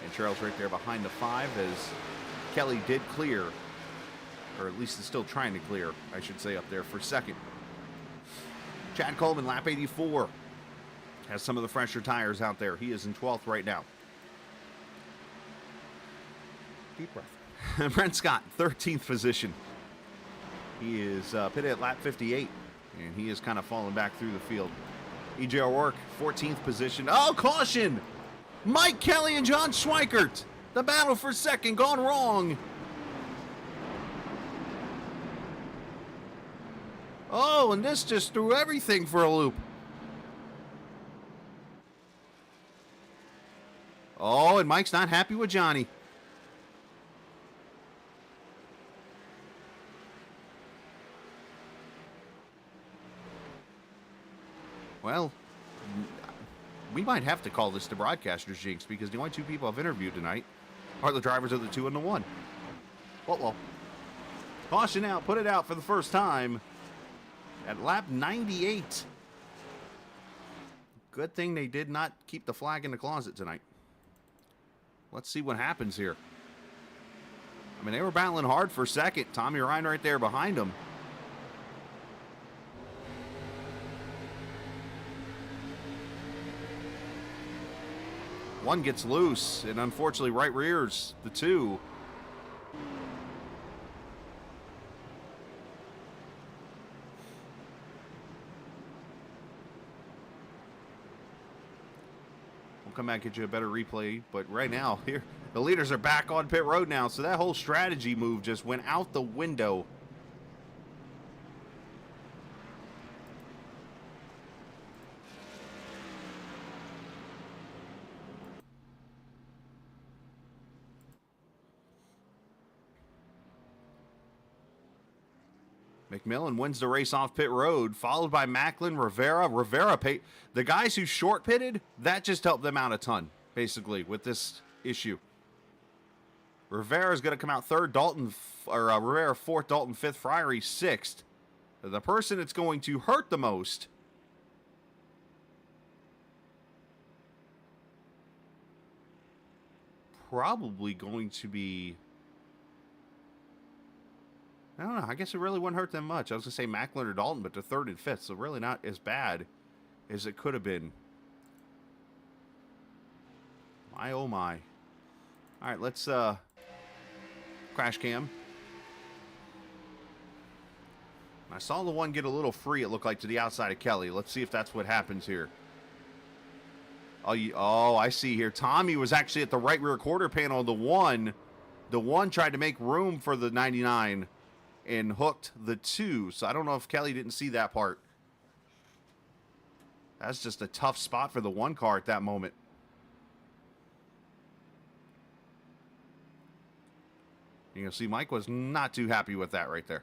And Charles right there behind the 5 as Kelly did clear, or at least is still trying to clear, I should say, up there for second. Chad Coleman, lap 84. Has some of the fresher tires out there. He is in 12th right now. Deep breath. Brent Scott, 13th position. He is pitted at lap 58, and he is kind of falling back through the field. EJ O'Rourke, 14th position. Oh, caution! Mike Kelly and John Schweikert. The battle for second gone wrong. Oh, and this just threw everything for a loop. Oh, and Mike's not happy with Johnny. Well, we might have to call this the broadcaster's jinx because the only two people I've interviewed tonight are the drivers of the 2 and the 1. Well. Caution out, put it out for the first time at lap 98. Good thing they did not keep the flag in the closet tonight. Let's see what happens here. I mean, they were battling hard for second. Tommy Ryan right there behind them. One gets loose and unfortunately right rears the 2. We'll come back and get you a better replay, but right now, here, the leaders are back on pit road now, so that whole strategy move just went out the window. McMillan wins the race off pit road, followed by Macklin, Rivera. The guys who short pitted, that just helped them out a ton, basically, with this issue. Rivera's going to come out third, Rivera fourth, Dalton fifth, Friery sixth. The person that's going to hurt the most probably going to be... I don't know. I guess it really wouldn't hurt them much. I was going to say Macklin or Dalton, but they're third and fifth, so really not as bad as it could have been. My, oh my. All right, let's crash cam. I saw the one get a little free, it looked like, to the outside of Kelly. Let's see if that's what happens here. Oh, I see here. Tommy was actually at the right rear quarter panel. The one tried to make room for the 99. And hooked the 2. So I don't know if Kelly didn't see that part. That's just a tough spot for the 1 car at that moment. You can see Mike was not too happy with that right there.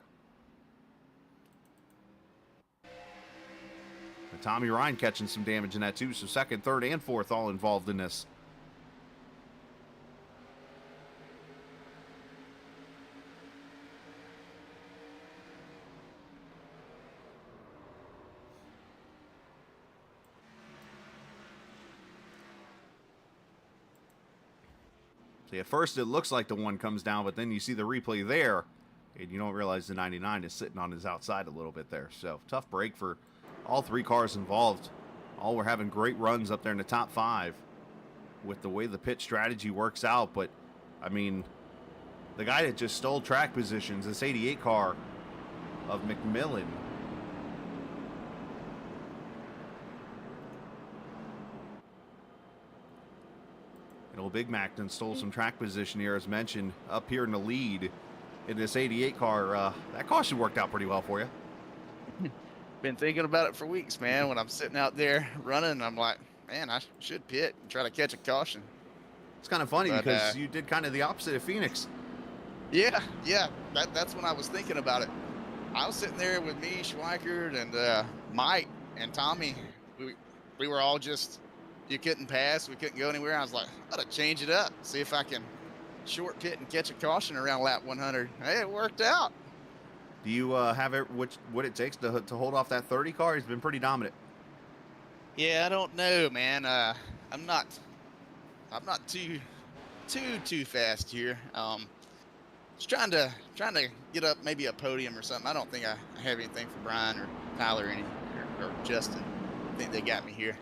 And Tommy Ryan catching some damage in that too. So second, third, and fourth all involved in this. See, at first it looks like the 1 comes down, but then you see the replay there, and you don't realize the 99 is sitting on his outside a little bit there. So, tough break for all 3 cars involved. All were having great runs up there in the top 5 with the way the pit strategy works out. But, I mean, the guy that just stole track positions, this 88 car of McMillan, Big Macton stole some track position here, as mentioned, up here in the lead in this 88 car. That caution worked out pretty well for you. Been thinking about it for weeks, man. When I'm sitting out there running, I'm like, man, I should pit and try to catch a caution. It's kind of funny because you did kind of the opposite of Phoenix. Yeah, that's when I was thinking about it. I was sitting there with me, Schweikert, and Mike and Tommy. We were all just... You couldn't pass. We couldn't go anywhere. I was like, I gotta change it up. See if I can short pit and catch a caution around lap 100. Hey, it worked out. Do you have what it takes to hold off that 30 car? He's been pretty dominant. Yeah, I don't know, man. I'm not too fast here. Just trying to get up maybe a podium or something. I don't think I have anything for Brian or Tyler or Justin. I think they got me here.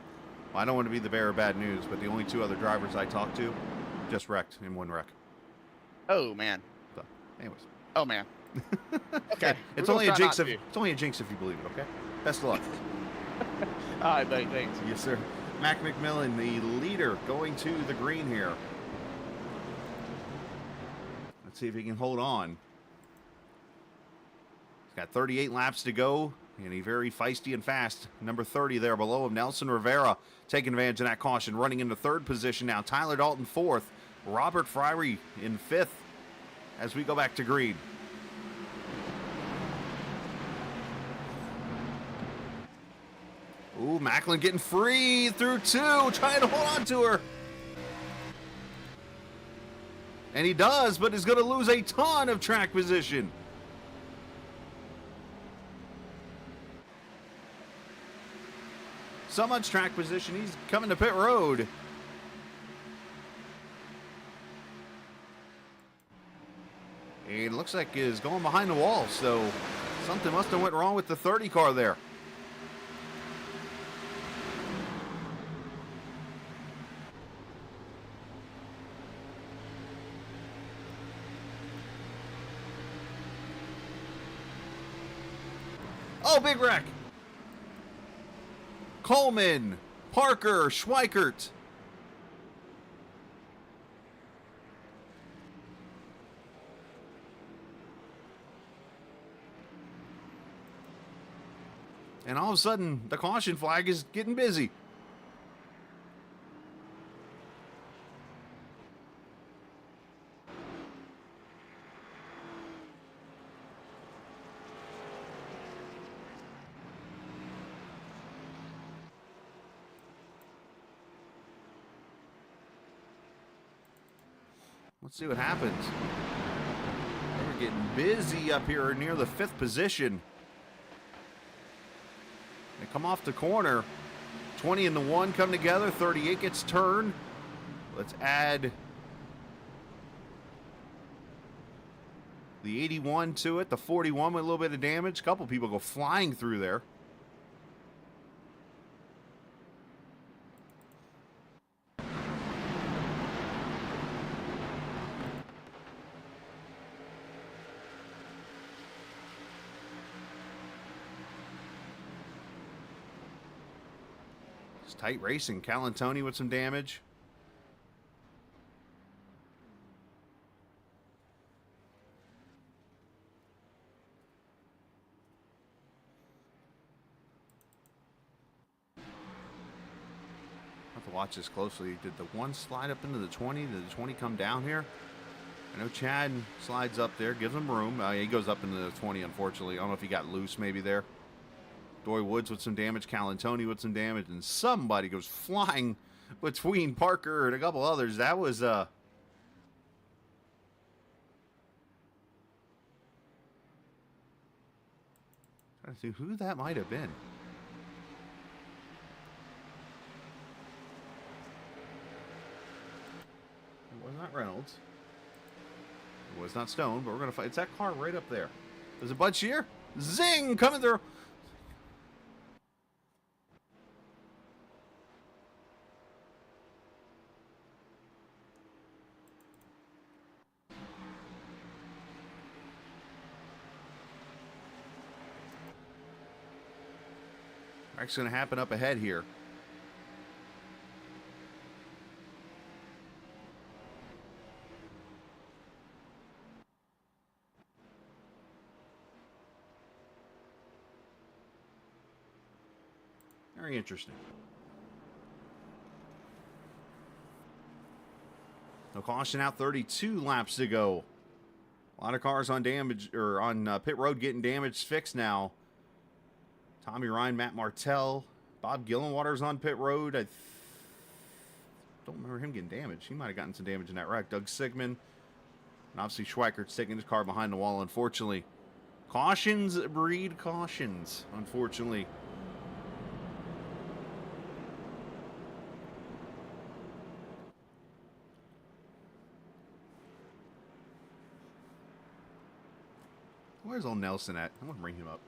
Well, I don't want to be the bearer of bad news, but the only 2 other drivers I talked to just wrecked in one wreck. Oh, man. So, anyways. Oh, man. Okay. It's only a jinx if you believe it, okay? Best of luck. All right, buddy. Thanks. Yes, sir. Mac McMillan, the leader, going to the green here. Let's see if he can hold on. He's got 38 laps to go, and he's very feisty and fast. Number 30 there below him, Nelson Rivera, taking advantage of that caution, running into 3rd position now. Tyler Dalton 4th. Robert Fryery in 5th as we go back to green. Ooh, Macklin getting free through 2, trying to hold on to her. And he does, but is going to lose a ton of track position. So much track position, he's coming to pit road. And it looks like he's going behind the wall, so something must have went wrong with the 30 car there. Oh, big wreck. Coleman, Parker, Schweikert. And all of a sudden, the caution flag is getting busy. Let's see what happens. We're getting busy up here near the 5th position. They come off the corner. 20 and the 1 come together. 38 gets turned. Let's add the 81 to it. The 41 with a little bit of damage. A couple people go flying through there. Tight racing. Calantoni with some damage. Have to watch this closely. Did the 1 slide up into the 20? Did the 20 come down here? I know Chad slides up there, gives him room. He goes up into the 20, unfortunately. I don't know if he got loose maybe there. Dory Woods with some damage, Calantoni with some damage, and somebody goes flying between Parker and a couple others. That was trying to see who that might have been. It was not Reynolds. It was not Stone, but we're going to fight. It's that car right up there. There's a Bud Shear. Zing! Coming through. Wreck's going to happen up ahead here. Very interesting. No caution out, 32 laps to go. A lot of cars on damage or on pit road getting damage fixed now. Tommy Ryan, Matt Martell, Bob Gillenwater's on pit road. I don't remember him getting damaged. He might have gotten some damage in that wreck. Doug Sigmund, and obviously Schweikert's taking his car behind the wall, unfortunately. Cautions breed cautions, unfortunately. Where's old Nelson at? I'm going to bring him up.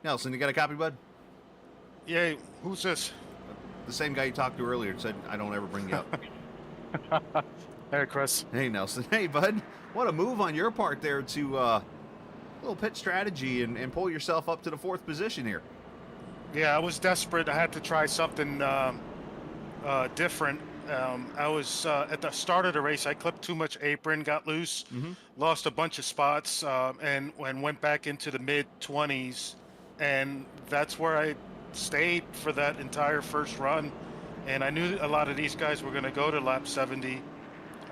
Nelson, you got a copy, bud? Yeah, who's this? The same guy you talked to earlier said I don't ever bring you up. Hey, Chris. Hey, Nelson. Hey, bud. What a move on your part there to little pit strategy and pull yourself up to the 4th position here. Yeah, I was desperate. I had to try something different. I was at the start of the race. I clipped too much apron, got loose, lost a bunch of spots, and went back into the mid-20s, and that's where I stayed for that entire first run. And I knew a lot of these guys were going to go to lap 70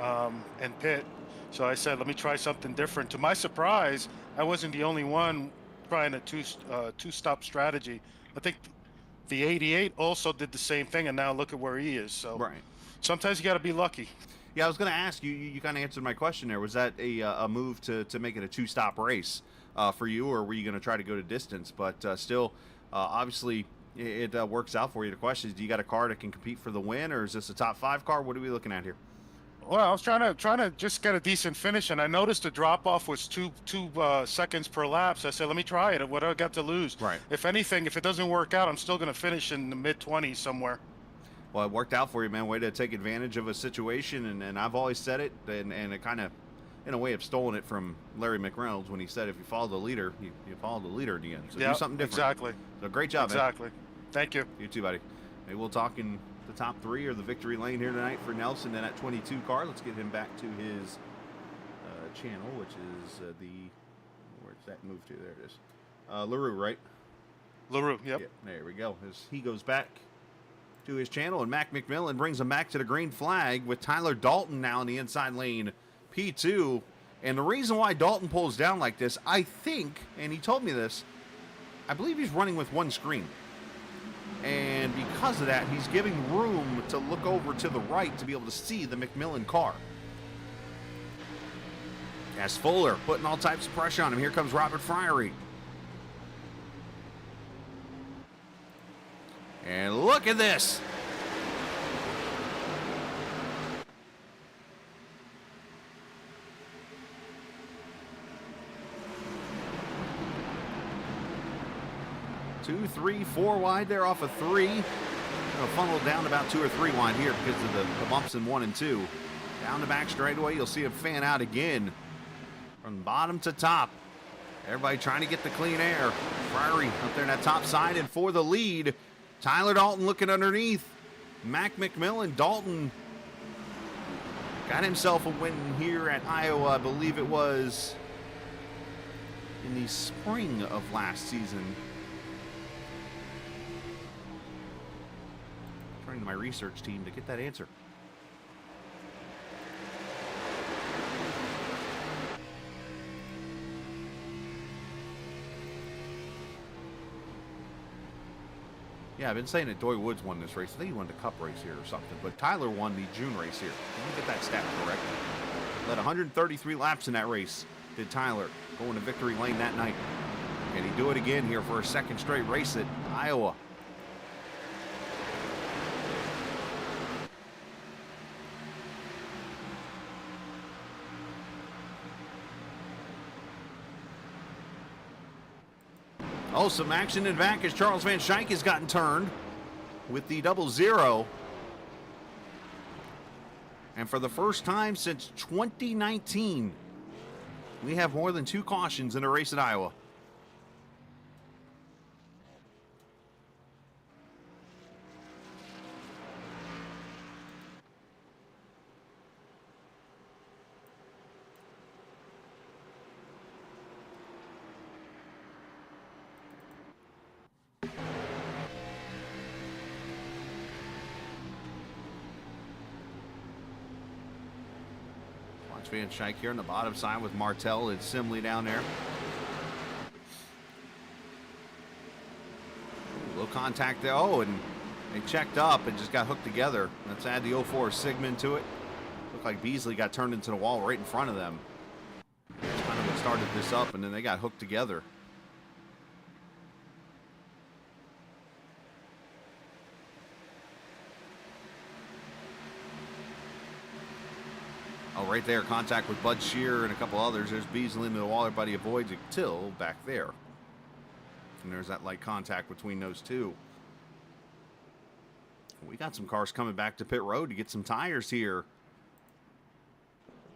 and pit, so I said, let me try something different. To my surprise, I wasn't the only one trying a two-stop strategy. I think the 88 also did the same thing, and now look at where he is. So Right. Sometimes you got to be lucky. Yeah, I was going to ask you. You kind of answered my question there. Was that a move to make it a 2-stop race for you, or were you going to try to go to distance? But still, obviously, it works out for you. The question is, do you got a car that can compete for the win, or is this a top 5 car? What are we looking at here? Well, I was trying to just get a decent finish, and I noticed the drop off was two seconds per lap. So I said, let me try it. What do I got to lose? Right. If anything, if it doesn't work out, I'm still going to finish in the mid-20s somewhere. Well, it worked out for you, man. Way to take advantage of a situation, and I've always said it, and it kind of, in a way, have stolen it from Larry McReynolds when he said, if you follow the leader, you follow the leader in the end. So do something different. Exactly. So great job, man. Exactly. Thank you. You too, buddy. Maybe we'll talk in the top 3 or the victory lane here tonight for Nelson in that 22 car. Let's get him back to his channel, which is where's that move to? There it is. LaRue, right? LaRue, yep. Yeah, there we go. As he goes back to his channel, and Mac McMillan brings him back to the green flag with Tyler Dalton now in the inside lane, P2. And the reason why Dalton pulls down like this, I think, and he told me this, I believe he's running with one screen. And because of that, he's giving room to look over to the right to be able to see the McMillan car. As Fuller putting all types of pressure on him. Here comes Robert Friery. And look at this. Two, 3, 4 wide there off of 3. Gonna funnel down about 2 or 3 wide here because of the bumps in 1 and 2. Down the back straightaway, you'll see him fan out again. From bottom to top. Everybody trying to get the clean air. Friery up there in that top side, and for the lead, Tyler Dalton looking underneath. Mac McMillan. Dalton got himself a win here at Iowa. I believe it was in the spring of last season. Turning to my research team to get that answer. Yeah, I've been saying that Doy Woods won this race. I think he won the Cup race here or something. But Tyler won the June race here. Let me get that stat correct. Led 133 laps in that race, did Tyler, going to victory lane that night. Can he do it again here for a second straight race at Iowa? Oh, some action in back as Charles Van Schaik has gotten turned with the 00. And for the first time since 2019, we have more than 2 cautions in a race at Iowa. Van Schaik here on the bottom side with Martell and Simley down there. Little contact there. Oh, and they checked up and just got hooked together. Let's add the 04 Sigmund to it. Looked like Beasley got turned into the wall right in front of them. That's kind of what started this up, and then they got hooked together. Oh, right there, contact with Bud Shear and a couple others. There's Beasley into the wall. Everybody avoids it till back there. and there's that light contact between those two. We got some cars coming back to pit road to get some tires here.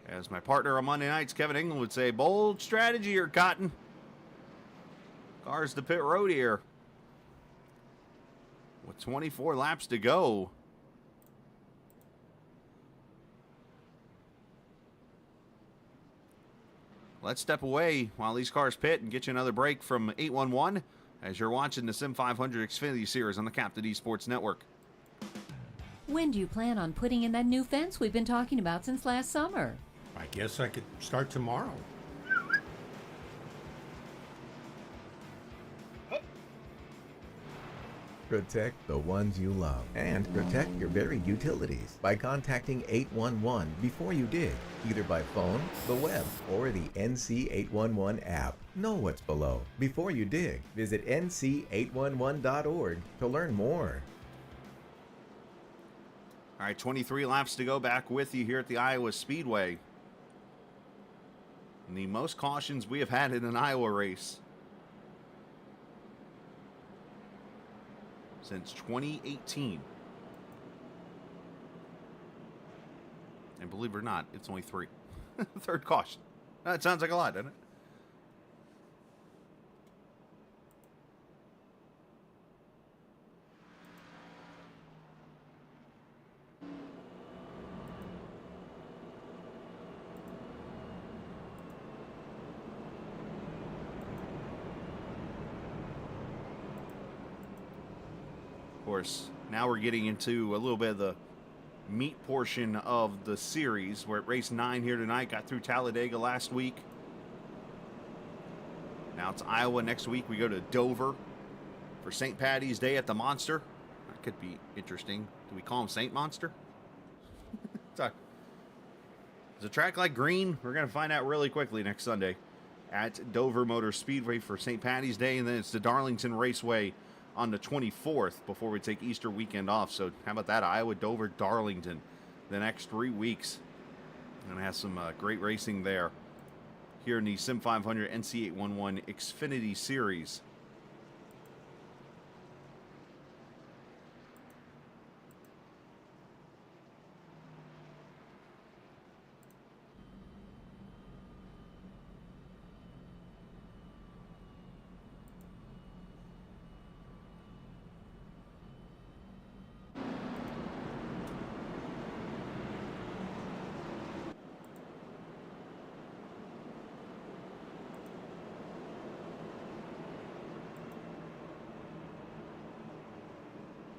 As my partner on Monday nights, Kevin England, would say, bold strategy here, Cotton. Cars to pit road here. With 24 laps to go. Let's step away while these cars pit and get you another break from 811 as you're watching the Sim500 Xfinity Series on the Captain Esports Network. When do you plan on putting in that new fence we've been talking about since last summer? I guess I could start tomorrow. Protect the ones you love and protect your buried utilities by contacting 811 before you dig, either by phone, the web, or the NC811 app. Know what's below before you dig. Visit nc811.org to learn more. All right, 23 laps to go, back with you here at the Iowa Speedway. And the most cautions we have had in an Iowa race since 2018. And believe it or not, it's only 3. Third caution. That sounds like a lot, doesn't it? Of course, now we're getting into a little bit of the meat portion of the series. We're at race 9 here tonight. Got through Talladega last week. Now it's Iowa next week. We go to Dover for St. Patty's Day at the Monster. That could be interesting. Do we call him Saint Monster? Is a track like green? We're going to find out really quickly next Sunday at Dover Motor Speedway for St. Patty's Day. And then it's the Darlington Raceway on the 24th before we take Easter weekend off. So how about that? Iowa, Dover, Darlington the next 3 weeks. Going to have some great racing there here in the Sim500 NC811 Xfinity Series.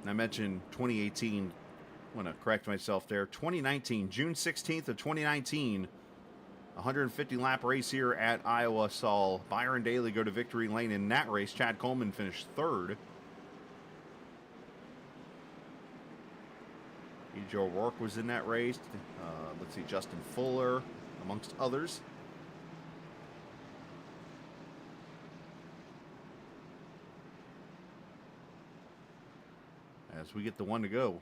I mentioned 2018. I want to correct myself there. 2019, June 16th of 2019, 150 lap race here at Iowa saw Byron Daly go to victory lane in that race. Chad Coleman finished 3rd. E.J. O'Rourke was in that race. Let's see, Justin Fuller, amongst others. As we get the one to go.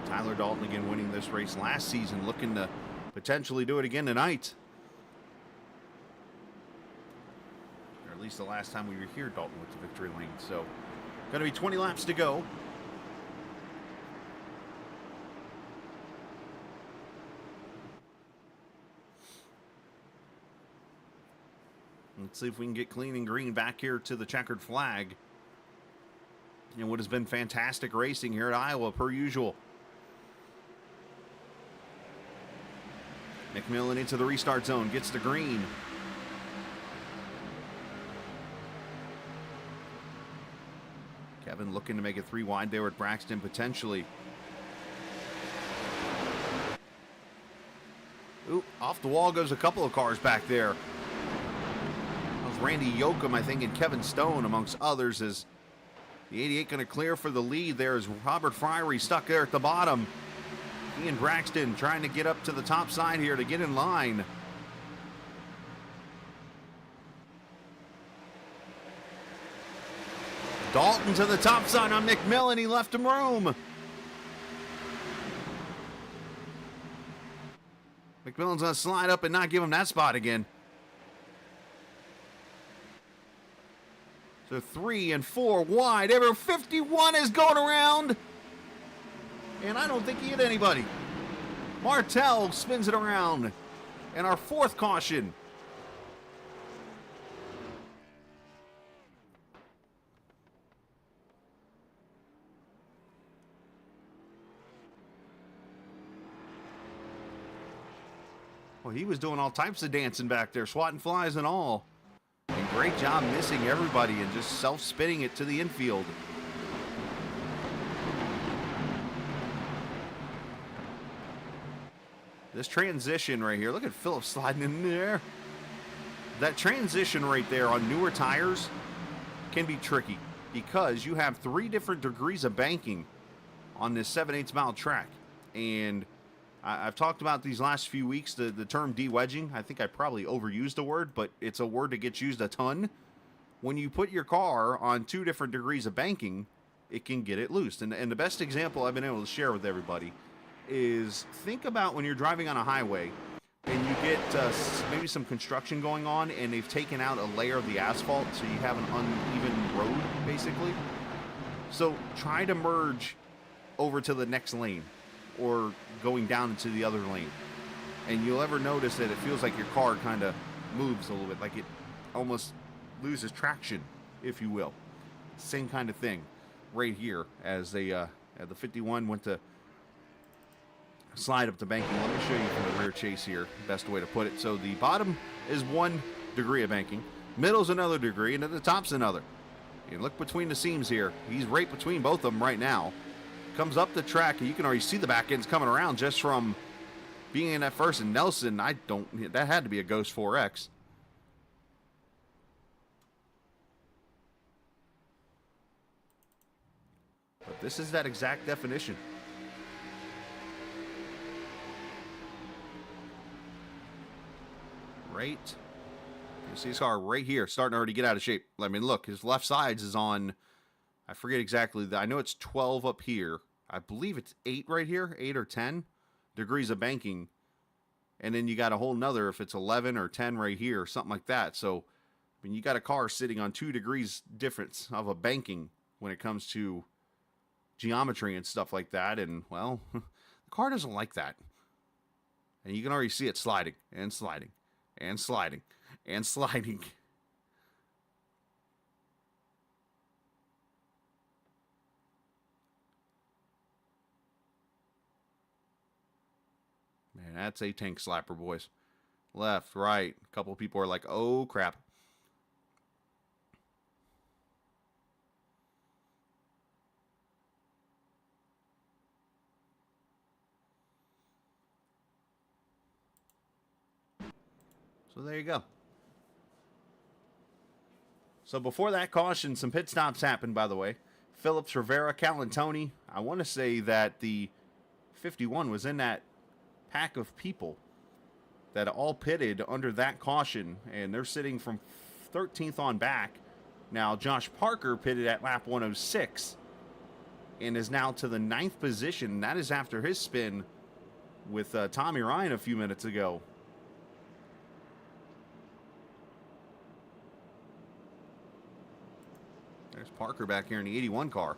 Tyler Dalton again winning this race last season, looking to potentially do it again tonight. Or at least the last time we were here, Dalton went to victory lane. So, going to be 20 laps to go. Let's see if we can get clean and green back here to the checkered flag. And what has been fantastic racing here at Iowa, per usual. McMillan into the restart zone, gets the green. Kevin looking to make it 3 wide there with Braxton potentially. Ooh, off the wall goes a couple of cars back there. Randy Yoakum, I think, and Kevin Stone, amongst others, is the 88 going to clear for the lead. There is Robert Fryery stuck there at the bottom. Ian Braxton trying to get up to the top side here to get in line. Dalton to the top side on McMillan. He left him room. McMillan's going to slide up and not give him that spot again. They're 3 and 4 wide. Ever 51 is going around. And I don't think he hit anybody. Martel spins it around. And our fourth caution. Well, he was doing all types of dancing back there, swatting flies and all. And great job missing everybody and just self-spinning it to the infield. This transition right here, look at Phillips sliding in there. That transition right there on newer tires can be tricky because you have 3 different degrees of banking on this 7/8 mile track. And I've talked about these last few weeks, the term de-wedging. I think I probably overused the word, but it's a word that gets used a ton. When you put your car on 2 different degrees of banking, it can get it loose. And the best example I've been able to share with everybody is think about when you're driving on a highway and you get maybe some construction going on and they've taken out a layer of the asphalt so you have an uneven road, basically. So try to merge over to the next lane or going down into the other lane. And you'll ever notice that it feels like your car kind of moves a little bit, like it almost loses traction, if you will. Same kind of thing right here as they the 51 went to slide up the banking. Let me show you from the rear chase here, best way to put it. So the bottom is 1 degree of banking, middle's another degree, and then the top's another. And look between the seams here. He's right between both of them right now. Comes up the track, and you can already see the back ends coming around just from being in that first. And Nelson, that had to be a Ghost 4X. But this is that exact definition. Right. You see his car right here, starting to already get out of shape. I mean, look, his left sides is on, I forget exactly. I know it's 12 up here. I believe it's 8 right here, 8 or 10 degrees of banking. And then you got a whole nother, if it's 11 or 10 right here, something like that. So, I mean, you got a car sitting on 2 degrees difference of a banking when it comes to geometry and stuff like that. And, well, the car doesn't like that. And you can already see it sliding and sliding and sliding and sliding. Man, that's a tank slapper, boys. Left, right. A couple people are like, oh, crap. So there you go. So before that caution, some pit stops happened, by the way. Phillips, Rivera, Calantoni. I want to say that the 51 was in that pack of people that all pitted under that caution, and they're sitting from 13th on back. Now, Josh Parker pitted at lap 106 and is now to the 9th position. That is after his spin with Tommy Ryan a few minutes ago. There's Parker back here in the 81 car.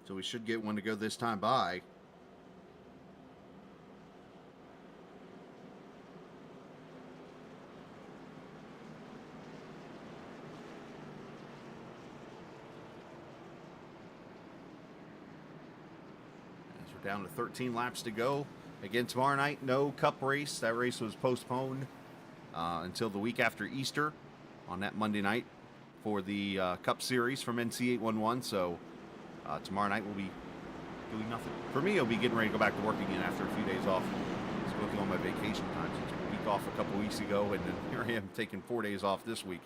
So we should get one to go this time by. As we're down to 13 laps to go. Again, tomorrow night, no Cup race. That race was postponed until the week after Easter on that Monday night for the Cup Series from NC811. So Tomorrow night we'll be doing nothing. For me, I'll be getting ready to go back to work again after a few days off. Just going through all my vacation time. So I took a week off a couple weeks ago, and then here I am taking 4 days off this week.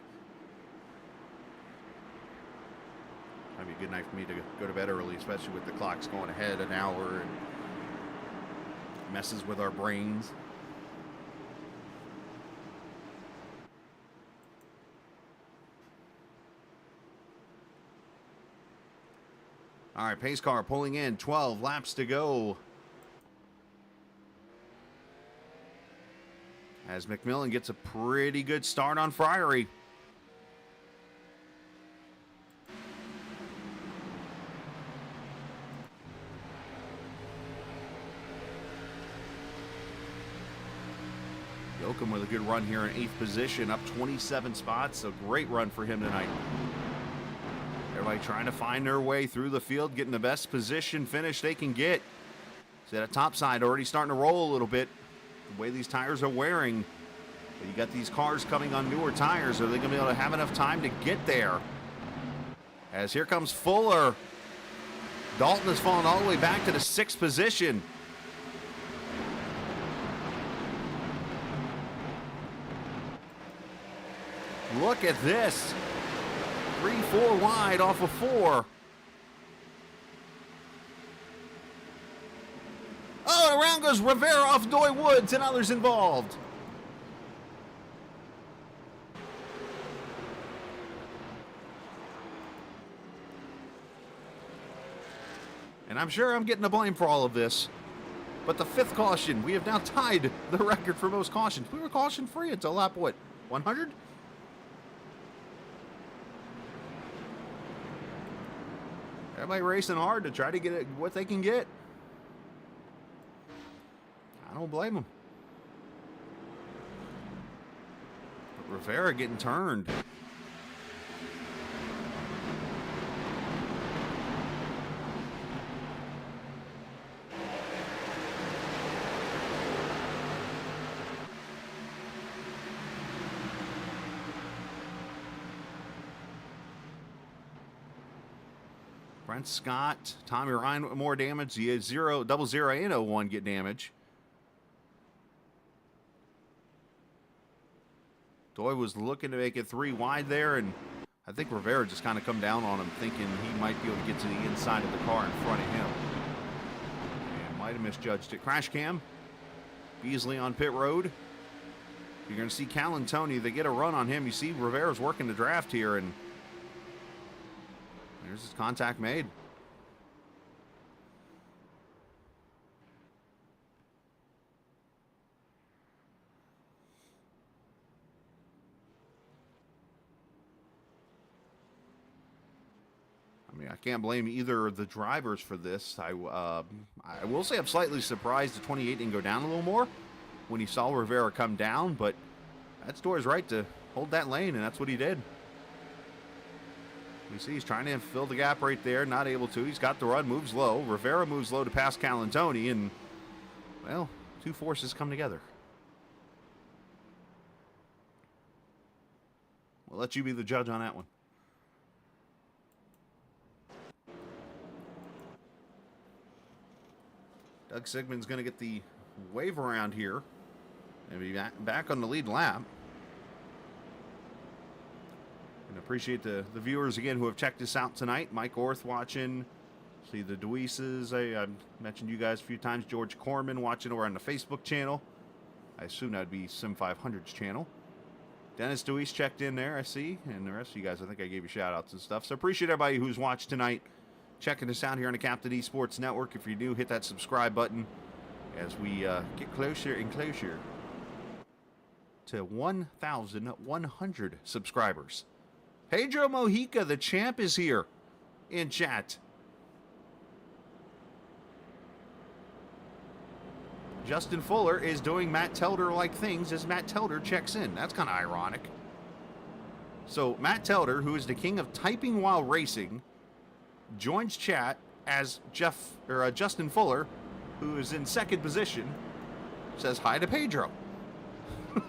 Might be a good night for me to go to bed early, especially with the clocks going ahead an hour and messes with our brains. All right, pace car pulling in, 12 laps to go. As McMillan gets a pretty good start on Friary. Yoakum with a good run here in 8th position, up 27 spots. A great run for him tonight. Everybody trying to find their way through the field, getting the best position finish they can get. See that top side already starting to roll a little bit. The way these tires are wearing. But you got these cars coming on newer tires. Are they going to be able to have enough time to get there? As here comes Fuller. Dalton has fallen all the way back to the 6th position. Look at this. 3-4 wide off of 4. Oh, around goes Rivera off Doy Woods and others involved. And I'm sure I'm getting the blame for all of this. But the 5th caution, we have now tied the record for most cautions. We were caution free until lap, what, 100? Everybody racing hard to try to get it, what they can get. I don't blame them. But Rivera getting turned. Brent Scott, Tommy Ryan with more damage. He has 0, 00, and 01 get damage. Doy was looking to make it 3 wide there, and I think Rivera just kind of come down on him, thinking he might be able to get to the inside of the car in front of him. And might have misjudged it. Crash cam. Beasley on pit road. You're going to see Callan Tony. They get a run on him. You see Rivera's working the draft here, and there's his contact made. I mean, I can't blame either of the drivers for this. I will say I'm slightly surprised the 28 didn't go down a little more when he saw Rivera come down, but that's Doy's right to hold that lane, and that's what he did. You see he's trying to fill the gap right there, not able to. He's got the run, moves low. Rivera moves low to pass Calantoni, and, well, two forces come together. We'll let you be the judge on that one. Doug Sigmund's going to get the wave around here and be back on the lead lap. And appreciate the viewers again who have checked us out tonight. Mike Orth watching. See the Deweeses. I mentioned you guys a few times. George Corman watching over on the Facebook channel. I assume that would be Sim500's channel. Dennis Deweese checked in there, I see. And the rest of you guys, I think I gave you shout outs and stuff. So appreciate everybody who's watched tonight. Checking us out here on the Captain Esports Network. If you're new, hit that subscribe button as we get closer and closer to 1,100 subscribers. Pedro Mojica, the champ, is here in chat. Justin Fuller is doing Matt Telder-like things as Matt Telder checks in. That's kind of ironic. So Matt Telder, who is the king of typing while racing, joins chat as Justin Fuller, who is in second position, says hi to Pedro. Wait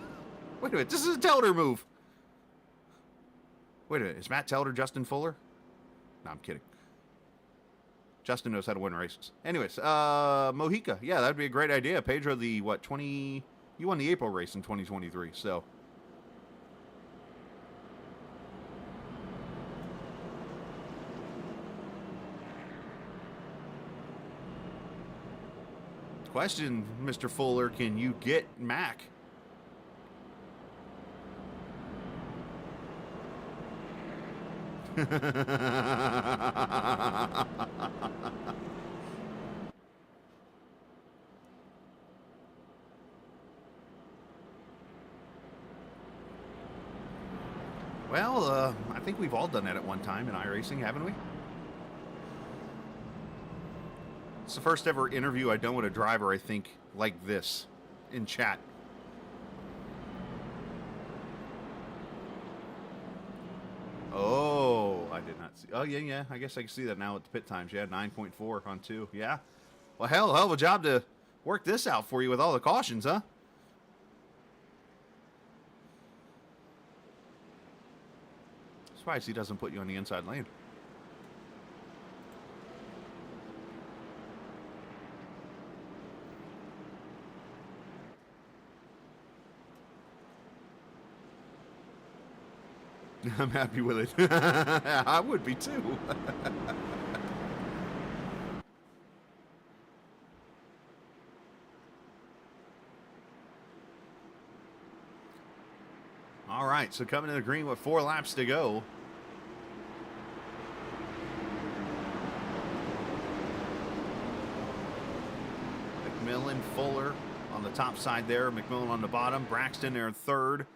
a minute, this is a Telder move. Wait a minute, is Matt Telder Justin Fuller? No, I'm kidding. Justin knows how to win races. Anyways, Mojica. Yeah, that'd be a great idea. Pedro, you won the April race in 2023, so. Question, Mr. Fuller, can you get Mac? Well, I think we've all done that at one time in iRacing, haven't we? It's the first ever interview I've done with a driver, I think, like this, in chat. Oh, I did not see. Oh, yeah. I guess I can see that now at the pit times. Yeah, 9.4 on 2. Yeah. Well, hell of a job to work this out for you with all the cautions, huh? Surprised he doesn't put you on the inside lane. I'm happy with it. I would be too. All right, so coming to the green with 4 laps to go. McMillan, Fuller on the top side there. McMillan on the bottom. Braxton there in third.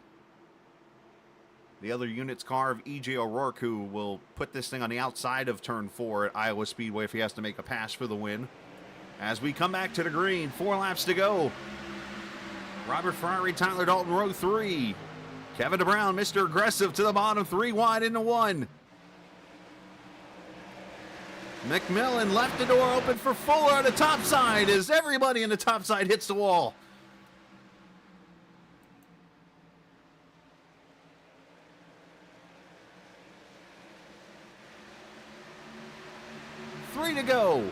The other unit's car of E.J. O'Rourke, who will put this thing on the outside of turn 4 at Iowa Speedway if he has to make a pass for the win. As we come back to the green, 4 laps to go. Robert Ferrari, Tyler Dalton, row 3. Kevin DeBrown, Mr. Aggressive, to the bottom, 3 wide into 1. McMillan left the door open for Fuller on the top side as everybody in the top side hits the wall. Three to go.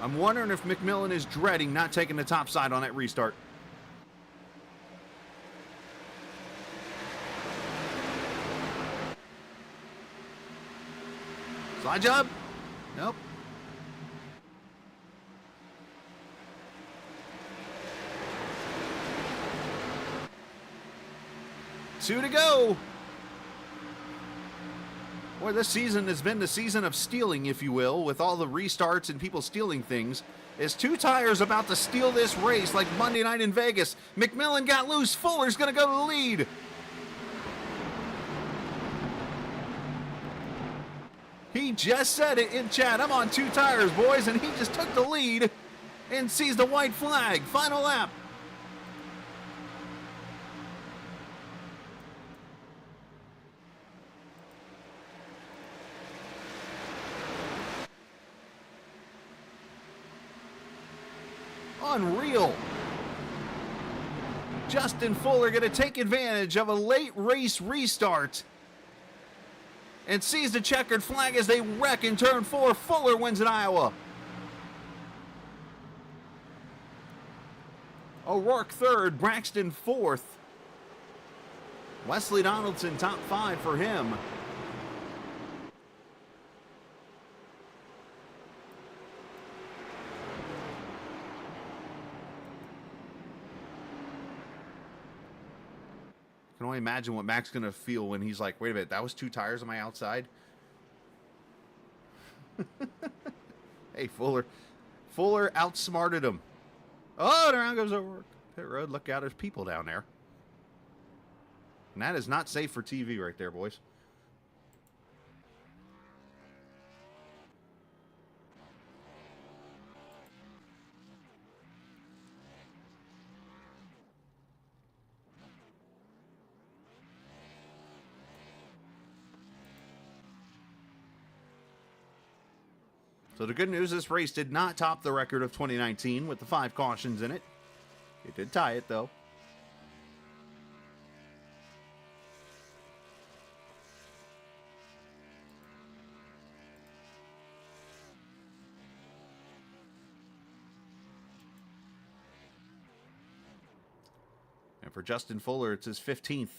I'm wondering if McMillan is dreading not taking the top side on that restart. Slide job? Nope. Two to go. Boy, this season has been the season of stealing, if you will, with all the restarts and people stealing things. Is 2 tires about to steal this race like Monday night in Vegas. McMillan got loose. Fuller's going to go to the lead. He just said it in chat. I'm on 2 tires, boys, and he just took the lead and sees the white flag. Final lap. Unreal. Justin Fuller going to take advantage of a late race restart and sees the checkered flag as they wreck in turn 4. Fuller wins in Iowa. O'Rourke third, Braxton fourth. Wesley Donaldson top 5 for him. I can only imagine what Mac's going to feel when he's like, wait a minute, that was 2 tires on my outside? Hey, Fuller. Fuller outsmarted him. Oh, and around goes over pit road. Look out, there's people down there. And that is not safe for TV right there, boys. So the good news, this race did not top the record of 2019 with the 5 cautions in it. It did tie it, though. And for Justin Fuller, it's his 15th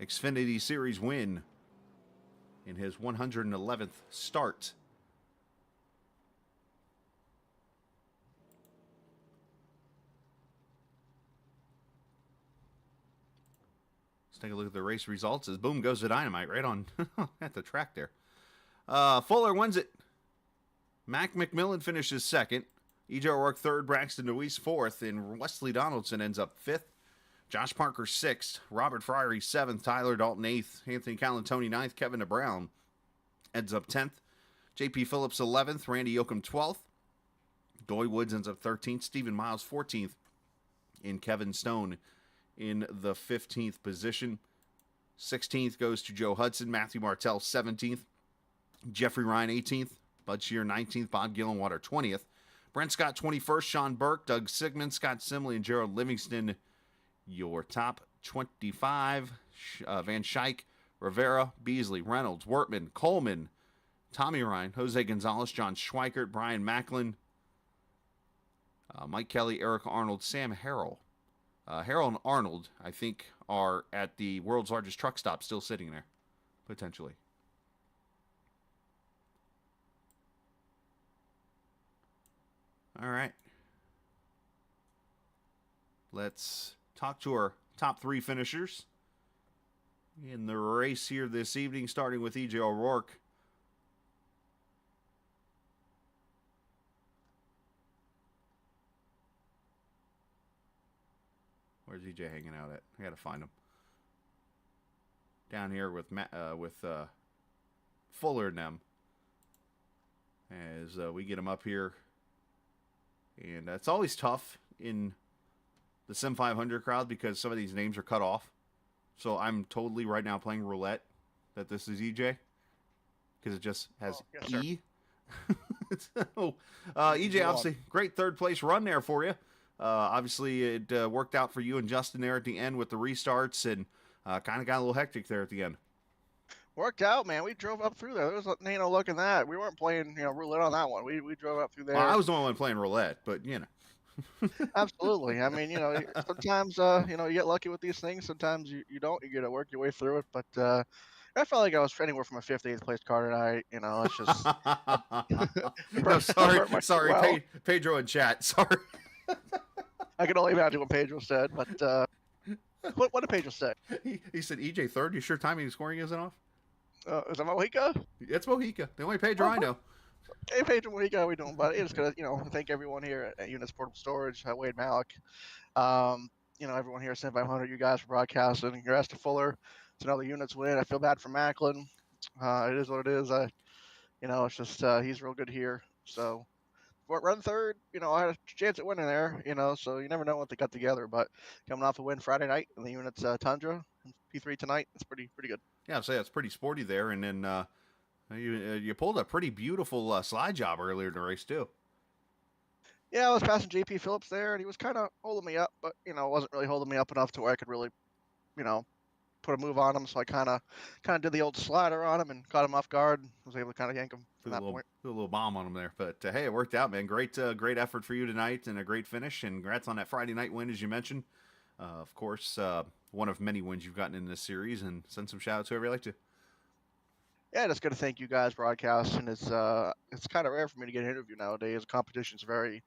Xfinity Series win in his 111th start. Let's take a look at the race results as boom goes the dynamite right on at the track there. Fuller wins it. Mac McMillan finishes second. E.J. O'Rourke third. Braxton Deweese fourth. And Wesley Donaldson ends up fifth. Josh Parker sixth. Robert Friery seventh. Tyler Dalton eighth. Anthony Calantoni ninth. Kevin DeBrown ends up 10th. J.P. Phillips 11th. Randy Yoakum 12th. Doy Woods ends up 13th. Stephen Miles 14th. And Kevin Stone in the 15th position. 16th goes to Joe Hudson. Matthew Martell 17th. Jeffrey Ryan 18th. Bud Shear 19th. Bob Gillenwater 20th. Brent Scott 21st. Sean Burke, Doug Sigmund, Scott Simley, and Gerald Livingston. Your top 25. Van Schaik, Rivera, Beasley, Reynolds, Wortman, Coleman, Tommy Ryan, Jose Gonzalez, John Schweikert, Brian Macklin, Mike Kelly, Eric Arnold, Sam Harrell. Harrell and Arnold, I think, are at the world's largest truck stop still sitting there, potentially. All right. Let's talk to our top three finishers in the race here this evening, starting with E.J. O'Rourke. Where's E.J. hanging out at? I got to find him. Down here with Fuller and them. As we get him up here. And it's always tough in the Sim500 crowd because some of these names are cut off. So I'm totally right now playing roulette that this is EJ because it just has E. So, EJ, obviously, great third place run there for you. Obviously, it worked out for you and Justin there at the end with the restarts and kind of got a little hectic there at the end. Worked out, man. We drove up through there. There was no look in that. We weren't playing, roulette on that one. We drove up through there. Well, I was the only one playing roulette, but Absolutely. I mean, sometimes you get lucky with these things. Sometimes you don't. You got to work your way through it. But I felt like I was anywhere from a 5th to 8th place car tonight. It's just. No, sorry, Pedro in chat. Sorry. I can only imagine what Pedro said, but what did Pedro say? He said EJ third. You sure timing and scoring isn't off? Is that Mojica? It's Mojica. The only Pedro I know. Hey, Pedro Mojica, how we doing, buddy? Just gonna, thank everyone here at Units Portable Storage, Wade Malik. Everyone here at Sim500, you guys for broadcasting. Congrats to Fuller. It's another Units win. I feel bad for Macklin. It is what it is. It's just he's real good here. So, run third. I had a chance at winning there. So you never know what they got together. But coming off a win Friday night in the Units Tundra, P3 tonight, it's pretty good. Yeah, I'd say it's pretty sporty there, and then you pulled a pretty beautiful slide job earlier in the race too. Yeah, I was passing J.P. Phillips there, and he was kind of holding me up, but wasn't really holding me up enough to where I could really, put a move on him. So I kind of did the old slider on him and caught him off guard. Was able to kind of yank him from that point. Threw a little bomb on him there, but hey, it worked out, man. Great effort for you tonight, and a great finish. And congrats on that Friday night win, as you mentioned. Of course, one of many wins you've gotten in this series, and send some shout outs to whoever you like to. Yeah, just going to thank you guys broadcasting. It's kind of rare for me to get an interview nowadays. The competition's very,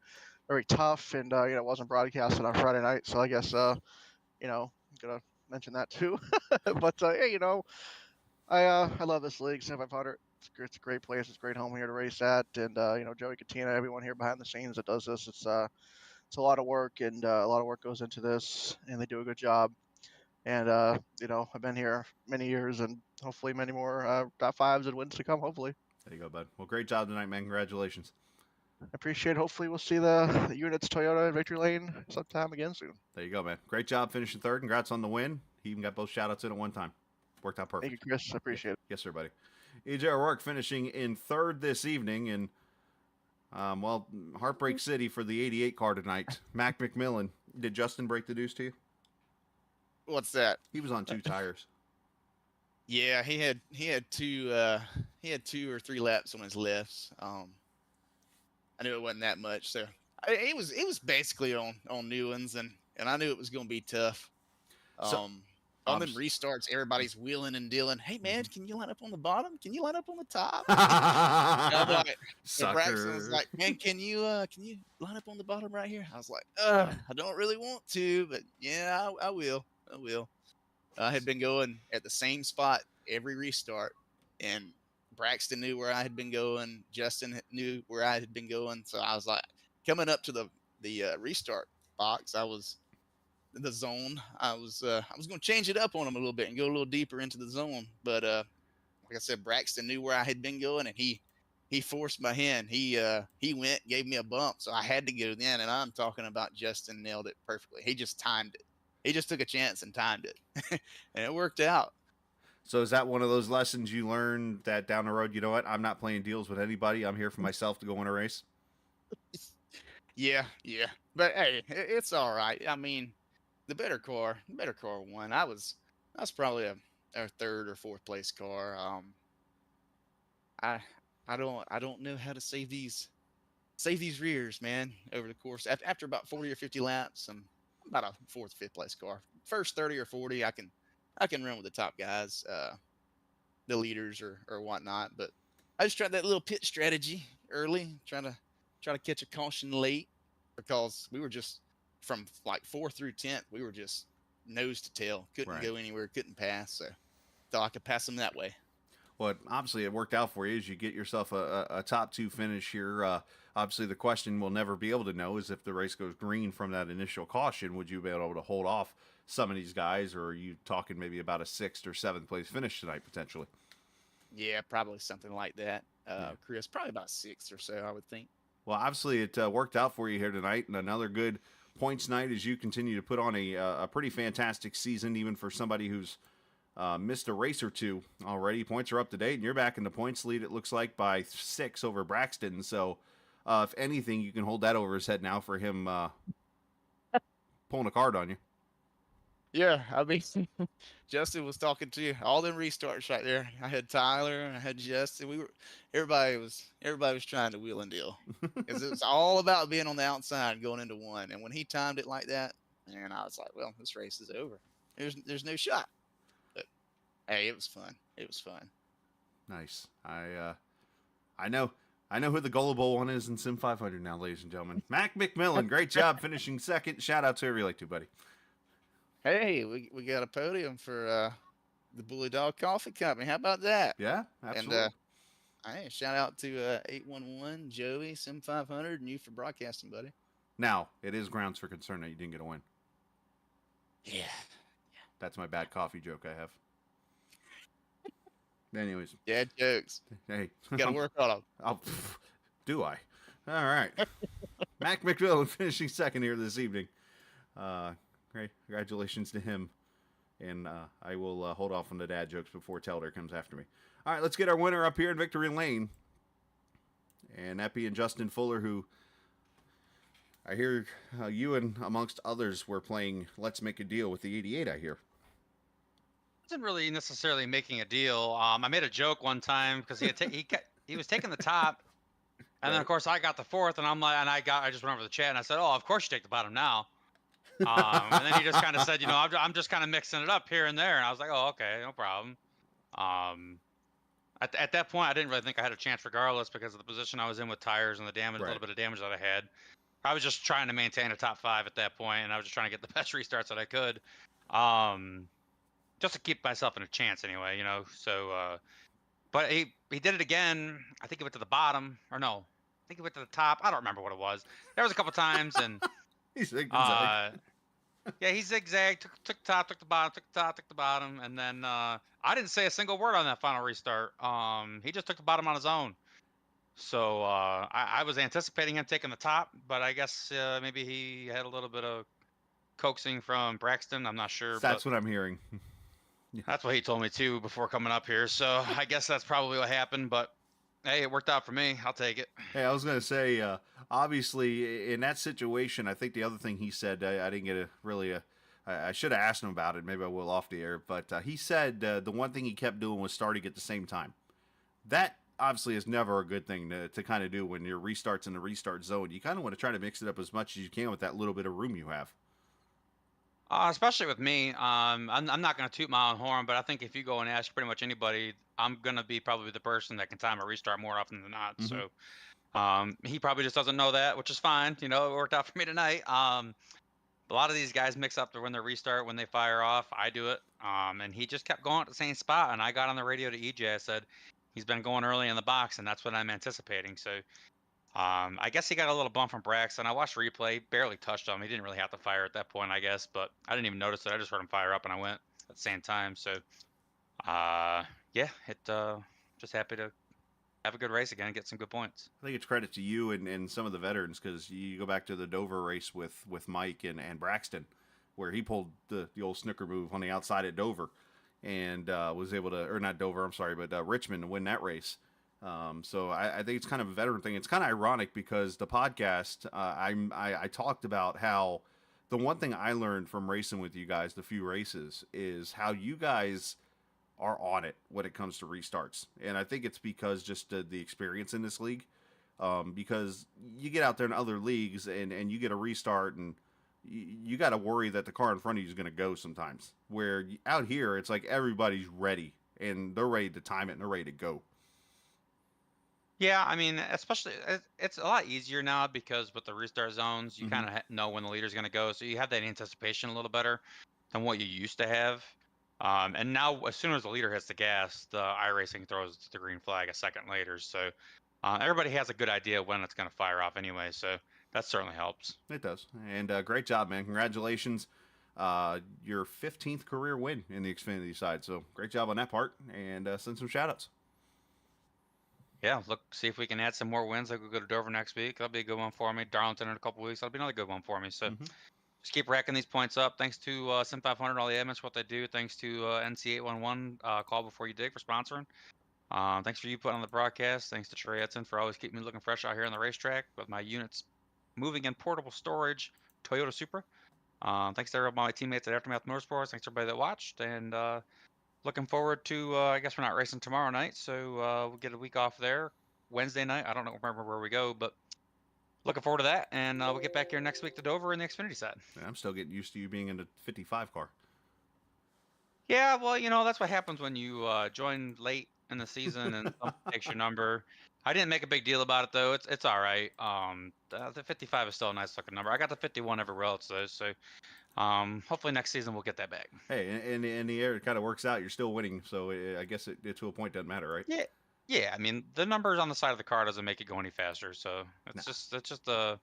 very tough, and it wasn't broadcasted on Friday night, so I guess I'm gonna mention that too. But hey, I love this league, Sim500. It's a great place. It's a great home here to race at, and Joey Katina, everyone here behind the scenes that does this. It's a lot of work, and a lot of work goes into this, and they do a good job. And, I've been here many years and hopefully many more top fives and wins to come, hopefully. There you go, bud. Well, great job tonight, man. Congratulations. I appreciate it. Hopefully we'll see the Units Toyota in Victory Lane sometime again soon. There you go, man. Great job finishing third. Congrats on the win. He even got both shout-outs in at one time. Worked out perfect. Thank you, Chris. I appreciate it. Yes, sir, buddy. E.J. O'Rourke finishing in third this evening. And, Heartbreak City for the 88 car tonight. Mac McMillan. Did Justin break the news to you? What's that? He was on 2 tires. Yeah, he had 2 or 3 laps on his lifts. I knew it wasn't that much, so it was basically on new ones, and and I knew it was going to be tough. So, On them restarts, everybody's wheeling and dealing. Hey man, can you line up on the bottom? Can you line up on the top? I'm like, and Braxton was like, man, can you line up on the bottom right here? I was like, I don't really want to, but yeah, I will. I will. I had been going at the same spot every restart, and Braxton knew where I had been going. Justin knew where I had been going. So I was like, coming up to the restart box, I was in the zone. I was going to change it up on him a little bit and go a little deeper into the zone. But like I said, Braxton knew where I had been going, and he forced my hand. He went, gave me a bump, so I had to go then. And I'm talking about Justin nailed it perfectly. He just timed it. He just took a chance and timed it, and it worked out. So is that one of those lessons you learned that down the road, you know what, I'm not playing deals with anybody. I'm here for myself to go in a race? Yeah. But hey, it's all right. I mean, the better car won. I was probably a third or fourth place car. I don't know how to save these rears, man. Over the course, after about 40 or 50 laps, I'm about a fourth, fifth place car. First 30 or 40, I can run with the top guys, the leaders or whatnot. But I just tried that little pit strategy early, try to catch a caution late, because we were just from like 4th through 10th, we were just nose to tail, couldn't go anywhere, couldn't pass. So thought I could pass them that way. Well, obviously it worked out for you as you get yourself a top 2 finish here. Obviously the question we'll never be able to know is if the race goes green from that initial caution, would you be able to hold off some of these guys, or are you talking maybe about a 6th or 7th place finish tonight potentially? Yeah, probably something like that. Chris, probably about 6th or so, I would think. Well, obviously it worked out for you here tonight, and another good points night as you continue to put on a pretty fantastic season, even for somebody who's missed a race or two already. Points are up to date, and you're back in the points lead, it looks like, by 6 over Braxton. So, if anything, you can hold that over his head now for him pulling a card on you. Yeah, I mean, Justin was talking to you. All them restarts right there. I had Tyler, I had Justin. Everybody was trying to wheel and deal, because it was all about being on the outside going into one. And when he timed it like that, and I was like, well, this race is over. There's no shot. But hey, it was fun. It was fun. Nice. I know who the gullible one is in Sim500 now, ladies and gentlemen. Mac McMillan, great job finishing second. Shout out to whoever you like to, buddy. Hey, we got a podium for the Bully Dog Coffee Company. How about that? Yeah, absolutely. And hey, shout out to 811, Joey, Sim500, and you for broadcasting, buddy. Now, it is grounds for concern that you didn't get a win. Yeah. That's my bad coffee joke I have. Anyways. Yeah, jokes. Hey. Got to work on them. Do I? All right. Mac McMillan finishing second here this evening. Great. Congratulations to him. And I will hold off on the dad jokes before Telder comes after me. All right, let's get our winner up here in Victory Lane. And that being Justin Fuller, who I hear you and amongst others were playing Let's Make a Deal with the 88, I hear. Wasn't really necessarily making a deal. I made a joke one time because he was taking the top, and then of course I got the 4th, and I'm like, I just went over the chat and I said, oh, of course you take the bottom now. And then he just kind of said, you know, I'm just kind of mixing it up here and there, and I was like, oh, okay, no problem. At that point, I didn't really think I had a chance, regardless, because of the position I was in with tires and the damage, a little bit of damage that I had. I was just trying to maintain a top 5 at that point, and I was just trying to get the best restarts that I could. Just to keep myself in a chance anyway, you know. So, but he did it again. I think he went to the bottom, or no, I think he went to the top. I don't remember what it was. There was a couple times, and he zigzagged. Yeah, he zigzagged, took the top, took the bottom, took the top, took the bottom, and then I didn't say a single word on that final restart. He just took the bottom on his own. So I was anticipating him taking the top, but I guess maybe he had a little bit of coaxing from Braxton. I'm not sure. That's what I'm hearing. That's what he told me too before coming up here. So I guess that's probably what happened, but hey, it worked out for me. I'll take it. Hey, I was going to say, obviously in that situation, I think the other thing he said, I didn't get I should have asked him about it. Maybe I will off the air, but he said the one thing he kept doing was starting at the same time. That obviously is never a good thing to kind of do when your restarts in the restart zone. You kind of want to try to mix it up as much as you can with that little bit of room you have. Especially with me, I'm not going to toot my own horn, but I think if you go and ask pretty much anybody, I'm going to be probably the person that can time a restart more often than not. Mhm. So he probably just doesn't know that, which is fine. You know, it worked out for me tonight. A lot of these guys mix up when they restart, when they fire off. I do it. And he just kept going at the same spot. And I got on the radio to EJ. I said, he's been going early in the box, and that's what I'm anticipating. So I guess he got a little bump from Braxton. I watched replay, barely touched him. He didn't really have to fire at that point, I guess, but I didn't even notice it. I just heard him fire up and I went at the same time. So yeah, just happy to have a good race again and get some good points. I think it's credit to you and some of the veterans, because you go back to the Dover race with Mike and Braxton, where he pulled the old snooker move on the outside at Dover and was able to, or not Dover, I'm sorry, but Richmond, to win that race. So I think it's kind of a veteran thing. It's kind of ironic because the podcast, I talked about how the one thing I learned from racing with you guys, the few races, is how you guys are on it when it comes to restarts. And I think it's because just the experience in this league, because you get out there in other leagues and you get a restart and you got to worry that the car in front of you is going to go sometimes. Where out here, it's like everybody's ready and they're ready to time it and they're ready to go. Yeah, I mean, especially it's a lot easier now because with the restart zones, you Mhm. kind of know when the leader's going to go, so you have that anticipation a little better than what you used to have. And now, as soon as the leader hits the gas, the iRacing throws the green flag a second later. So everybody has a good idea when it's going to fire off anyway. So that certainly helps. It does. And great job, man. Congratulations. Your 15th career win in the Xfinity side. So great job on that part. And send some shout outs. Yeah, see if we can add some more wins. Like we go to Dover next week. That'll be a good one for me. Darlington in a couple weeks. That'll be another good one for me. So just keep racking these points up. Thanks to Sim500, all the admins for what they do. Thanks to NC811, Call Before You Dig, for sponsoring. Thanks for you putting on the broadcast. Thanks to Trey Edson for always keeping me looking fresh out here on the racetrack with my units moving in portable storage, Toyota Supra. Thanks to my teammates at Aftermath Motorsports. Thanks to everybody that watched. And looking forward to, I guess we're not racing tomorrow night, so we'll get a week off there. Wednesday night, I don't remember where we go, but looking forward to that. And we'll get back here next week to Dover in the Xfinity side. Yeah, I'm still getting used to you being in the 55 car. Yeah, well, that's what happens when you join late in the season and someone takes your number. I didn't make a big deal about it though. It's all right. The 55 is still a nice looking number. I got the 51 everywhere else though, so hopefully next season we'll get that back. Hey, in the air, it kind of works out. You're still winning, so I guess it to a point doesn't matter, right? Yeah. I mean, the numbers on the side of the car doesn't make it go any faster, so it's just a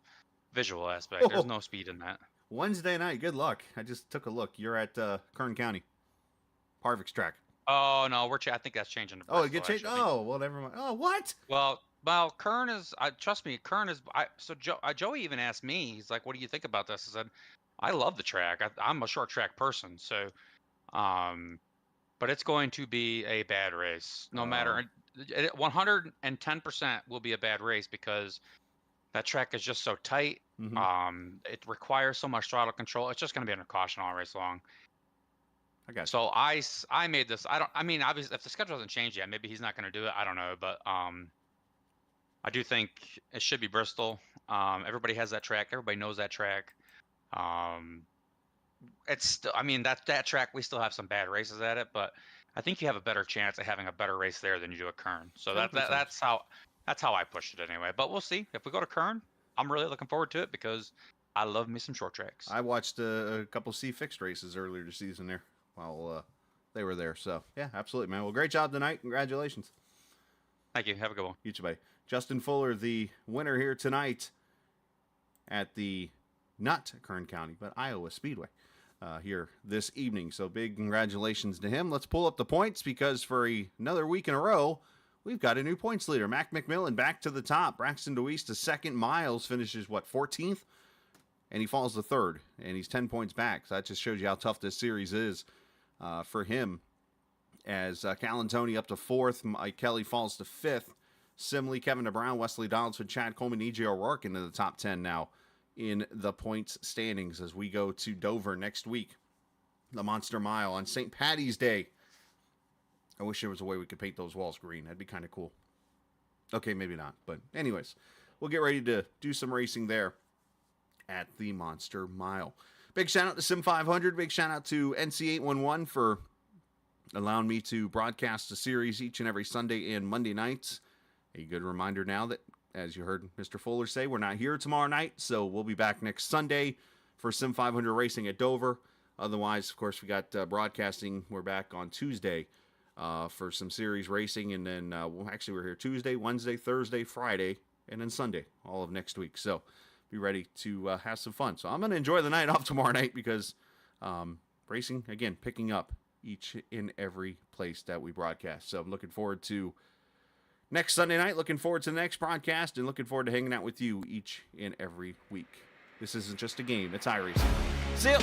visual aspect. There's no speed in that. Wednesday night, good luck. I just took a look. You're at Kern County, Parvik's track. Oh no, I think that's changing. To Oh, it get changed. Oh, well, never mind. Oh, what? Well, Kern is. Trust me, Kern is. So Joey even asked me. He's like, "What do you think about this?" I said, "I love the track. I'm a short track person, so, but it's going to be a bad race. No matter, 110% will be a bad race because that track is just so tight. It requires so much throttle control. It's just going to be under caution all race long." I got you. So I made this. I mean, obviously, if the schedule hasn't changed yet, maybe he's not going to do it. I don't know, but I do think it should be Bristol. Everybody has that track. Everybody knows that track. It's still. I mean, that track. We still have some bad races at it, but I think you have a better chance of having a better race there than you do at Kern. So that's how I pushed it anyway. But we'll see if we go to Kern. I'm really looking forward to it because I love me some short tracks. I watched a couple C fixed races earlier this season there while they were there. So, yeah, absolutely, man. Well, great job tonight. Congratulations. Thank you. Have a good one. You too, buddy. Justin Fuller, the winner here tonight at the, not Kern County, but Iowa Speedway here this evening. So, big congratulations to him. Let's pull up the points because for another week in a row, we've got a new points leader. Mac McMillan back to the top. Braxton DeWeese to second. Miles finishes, 14th? And he falls to third, and he's 10 points back. So that just shows you how tough this series is for him. As Callan Tony up to fourth, Mike Kelly falls to fifth. Simley, Kevin DeBrown, Wesley Donaldson, Chad Coleman, E.J. O'Rourke into the top 10 now in the points standings as we go to Dover next week. The Monster Mile on St. Paddy's Day. I wish there was a way we could paint those walls green. That'd be kind of cool. Okay, maybe not. But anyways, we'll get ready to do some racing there at the Monster Mile. Big shout out to Sim500. Big shout out to NC811 for allowing me to broadcast the series each and every Sunday and Monday nights. A good reminder now that, as you heard Mr. Fuller say, we're not here tomorrow night, so we'll be back next Sunday for Sim500 Racing at Dover. Otherwise, of course, we got broadcasting. We're back on Tuesday for some series racing, and then we're here Tuesday, Wednesday, Thursday, Friday, and then Sunday, all of next week. So be ready to have some fun. So I'm going to enjoy the night off tomorrow night because racing, again, picking up each and every place that we broadcast. So I'm looking forward to next Sunday night, looking forward to the next broadcast, and looking forward to hanging out with you each and every week. This isn't just a game, it's iRacing. See ya!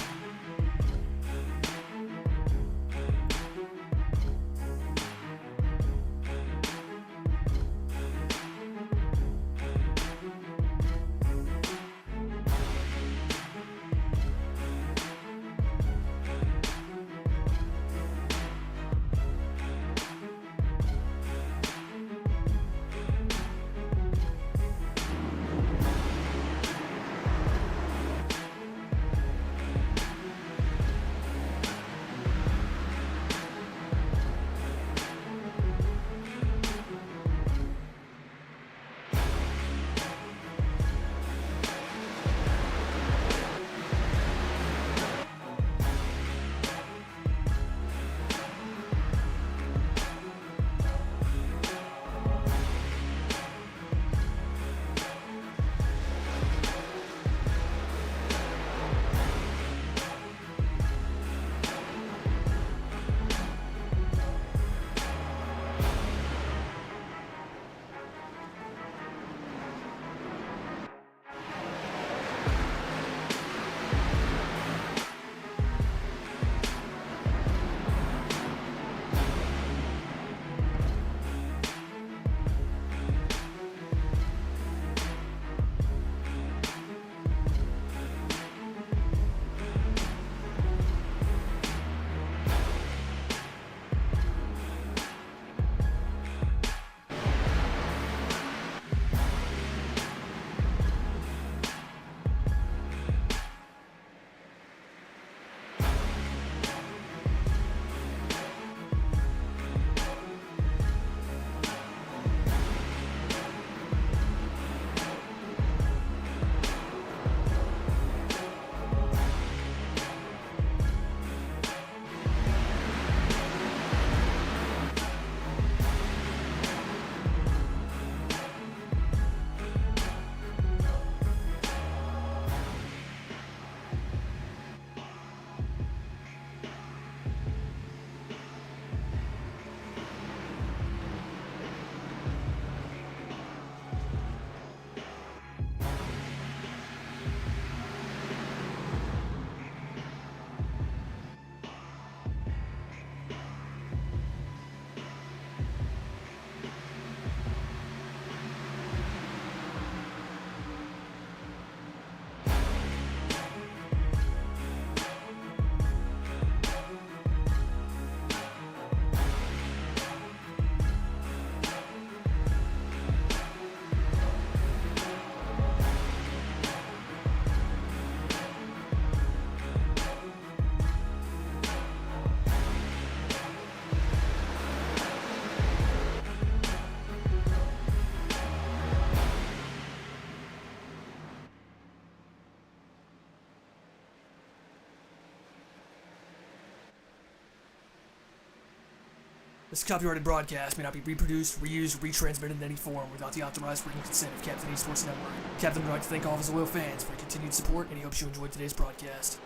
This copyrighted broadcast may not be reproduced, reused, or retransmitted in any form without the authorized written consent of Captain Esports Network. Captain would like to thank all of his loyal fans for your continued support, and he hopes you enjoyed today's broadcast.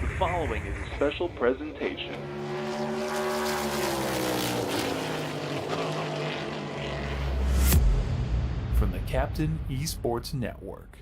The following is a special presentation. From the Captain Esports Network.